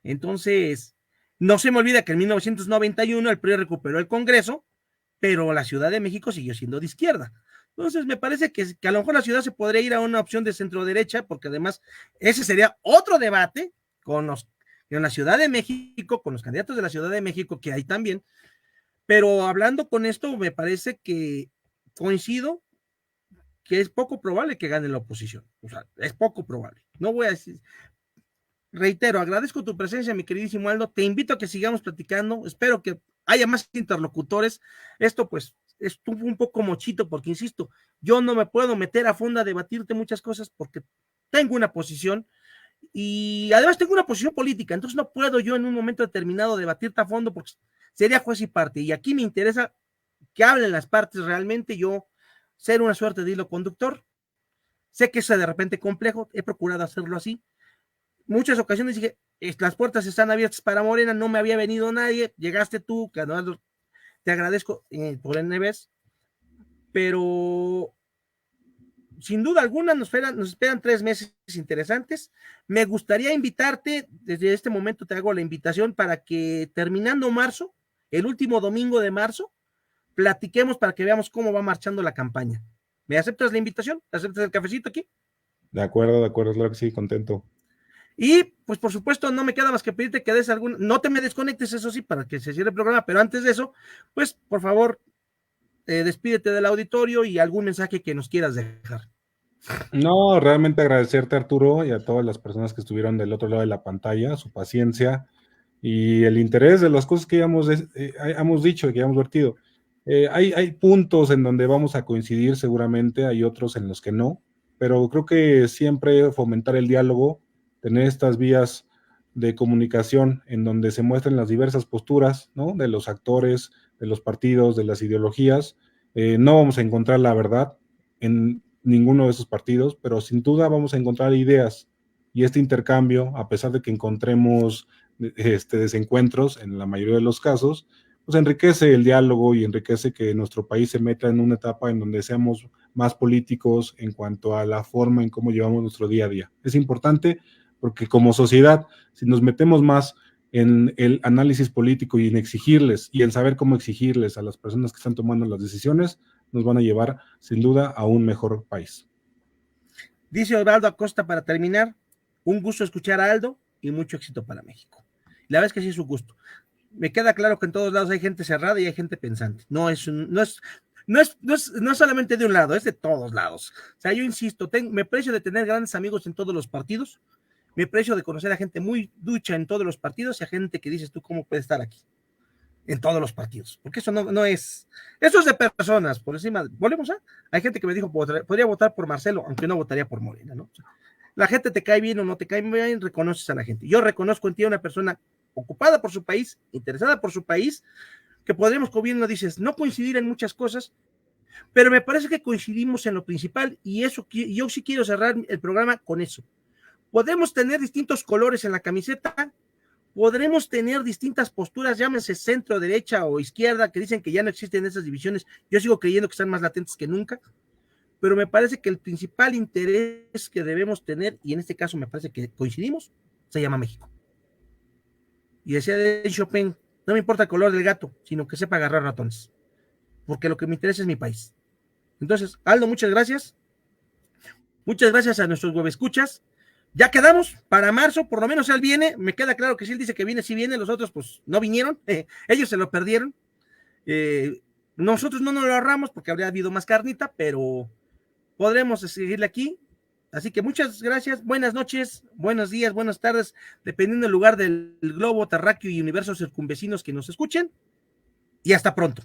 A: Entonces, no se me olvida que en 1991 el PRI recuperó el Congreso, pero la Ciudad de México siguió siendo de izquierda. Entonces, me parece que a lo mejor la ciudad se podría ir a una opción de centro derecha, porque además ese sería otro debate en la Ciudad de México, con los candidatos de la Ciudad de México que hay también. Pero hablando con esto, me parece que coincido que es poco probable que gane la oposición. O sea, es poco probable. No voy a decir, reitero, agradezco tu presencia, mi queridísimo Aldo. Te invito a que sigamos platicando. Espero que haya más interlocutores. Esto, pues, estuvo un poco mochito, porque insisto, yo no me puedo meter a fondo a debatirte muchas cosas porque tengo una posición y además tengo una posición política. Entonces, no puedo yo en un momento determinado debatirte a fondo porque sería juez y parte. Y aquí me interesa que hablen las partes realmente. Yo ser una suerte de hilo conductor. Sé que es de repente complejo. He procurado hacerlo así. Muchas ocasiones dije, las puertas están abiertas para Morena, no me había venido nadie, llegaste tú, Canal, te agradezco por el vez, pero sin duda alguna nos esperan 3 meses interesantes. Me gustaría invitarte, desde este momento te hago la invitación para que terminando marzo, el último domingo de marzo, platiquemos para que veamos cómo va marchando la campaña. ¿Me aceptas la invitación? ¿Aceptas el cafecito aquí?
B: De acuerdo, claro que sí, contento.
A: Y pues por supuesto no me queda más que pedirte que des algún, no te me desconectes, eso sí, para que se cierre el programa, pero antes de eso, pues por favor, despídete del auditorio y algún mensaje que nos quieras dejar.
B: No, realmente agradecerte, Arturo, y a todas las personas que estuvieron del otro lado de la pantalla, su paciencia y el interés de las cosas que hemos dicho y que hemos vertido. Hay puntos en donde vamos a coincidir seguramente, hay otros en los que no, pero creo que siempre fomentar el diálogo, tener estas vías de comunicación en donde se muestren las diversas posturas, ¿no? De los actores, de los partidos, de las ideologías. No vamos a encontrar la verdad en ninguno de esos partidos, pero sin duda vamos a encontrar ideas y este intercambio, a pesar de que encontremos desencuentros en la mayoría de los casos, pues enriquece el diálogo y enriquece que nuestro país se meta en una etapa en donde seamos más políticos en cuanto a la forma en cómo llevamos nuestro día a día. Es importante porque como sociedad, si nos metemos más en el análisis político y en exigirles y en saber cómo exigirles a las personas que están tomando las decisiones, nos van a llevar sin duda a un mejor país.
A: Dice Osvaldo Acosta para terminar, un gusto escuchar a Aldo y mucho éxito para México. La verdad es que sí es un gusto. Me queda claro que en todos lados hay gente cerrada y hay gente pensante. No es solamente de un lado, es de todos lados. O sea, yo insisto, me aprecio de tener grandes amigos en todos los partidos, me aprecio de conocer a gente muy ducha en todos los partidos y a gente que dices tú, ¿cómo puede estar aquí? En todos los partidos, porque eso no es, eso es de personas, por encima, volvemos a, hay gente que me dijo, podría votar por Marcelo, aunque no votaría por Morena, ¿no? O sea, la gente te cae bien o no te cae bien, reconoces a la gente. Yo reconozco en ti a una persona ocupada por su país, interesada por su país, que podríamos, como bien lo dices, no coincidir en muchas cosas, pero me parece que coincidimos en lo principal y eso, yo sí quiero cerrar el programa con eso. Podemos tener distintos colores en la camiseta, podremos tener distintas posturas, llámense centro, derecha o izquierda, que dicen que ya no existen esas divisiones. Yo sigo creyendo que están más latentes que nunca, pero me parece que el principal interés que debemos tener, y en este caso me parece que coincidimos, se llama México. Y decía de Chopin, no me importa el color del gato, sino que sepa agarrar ratones, porque lo que me interesa es mi país. Entonces, Aldo, muchas gracias. Muchas gracias a nuestros webescuchas. Ya quedamos para marzo, por lo menos él viene, me queda claro que si él dice que viene, sí viene, los otros pues no vinieron, ellos se lo perdieron, nosotros no nos lo ahorramos porque habría habido más carnita, pero podremos seguirle aquí, así que muchas gracias, buenas noches, buenos días, buenas tardes, dependiendo del lugar del globo terráqueo y universos circunvecinos que nos escuchen, y hasta pronto.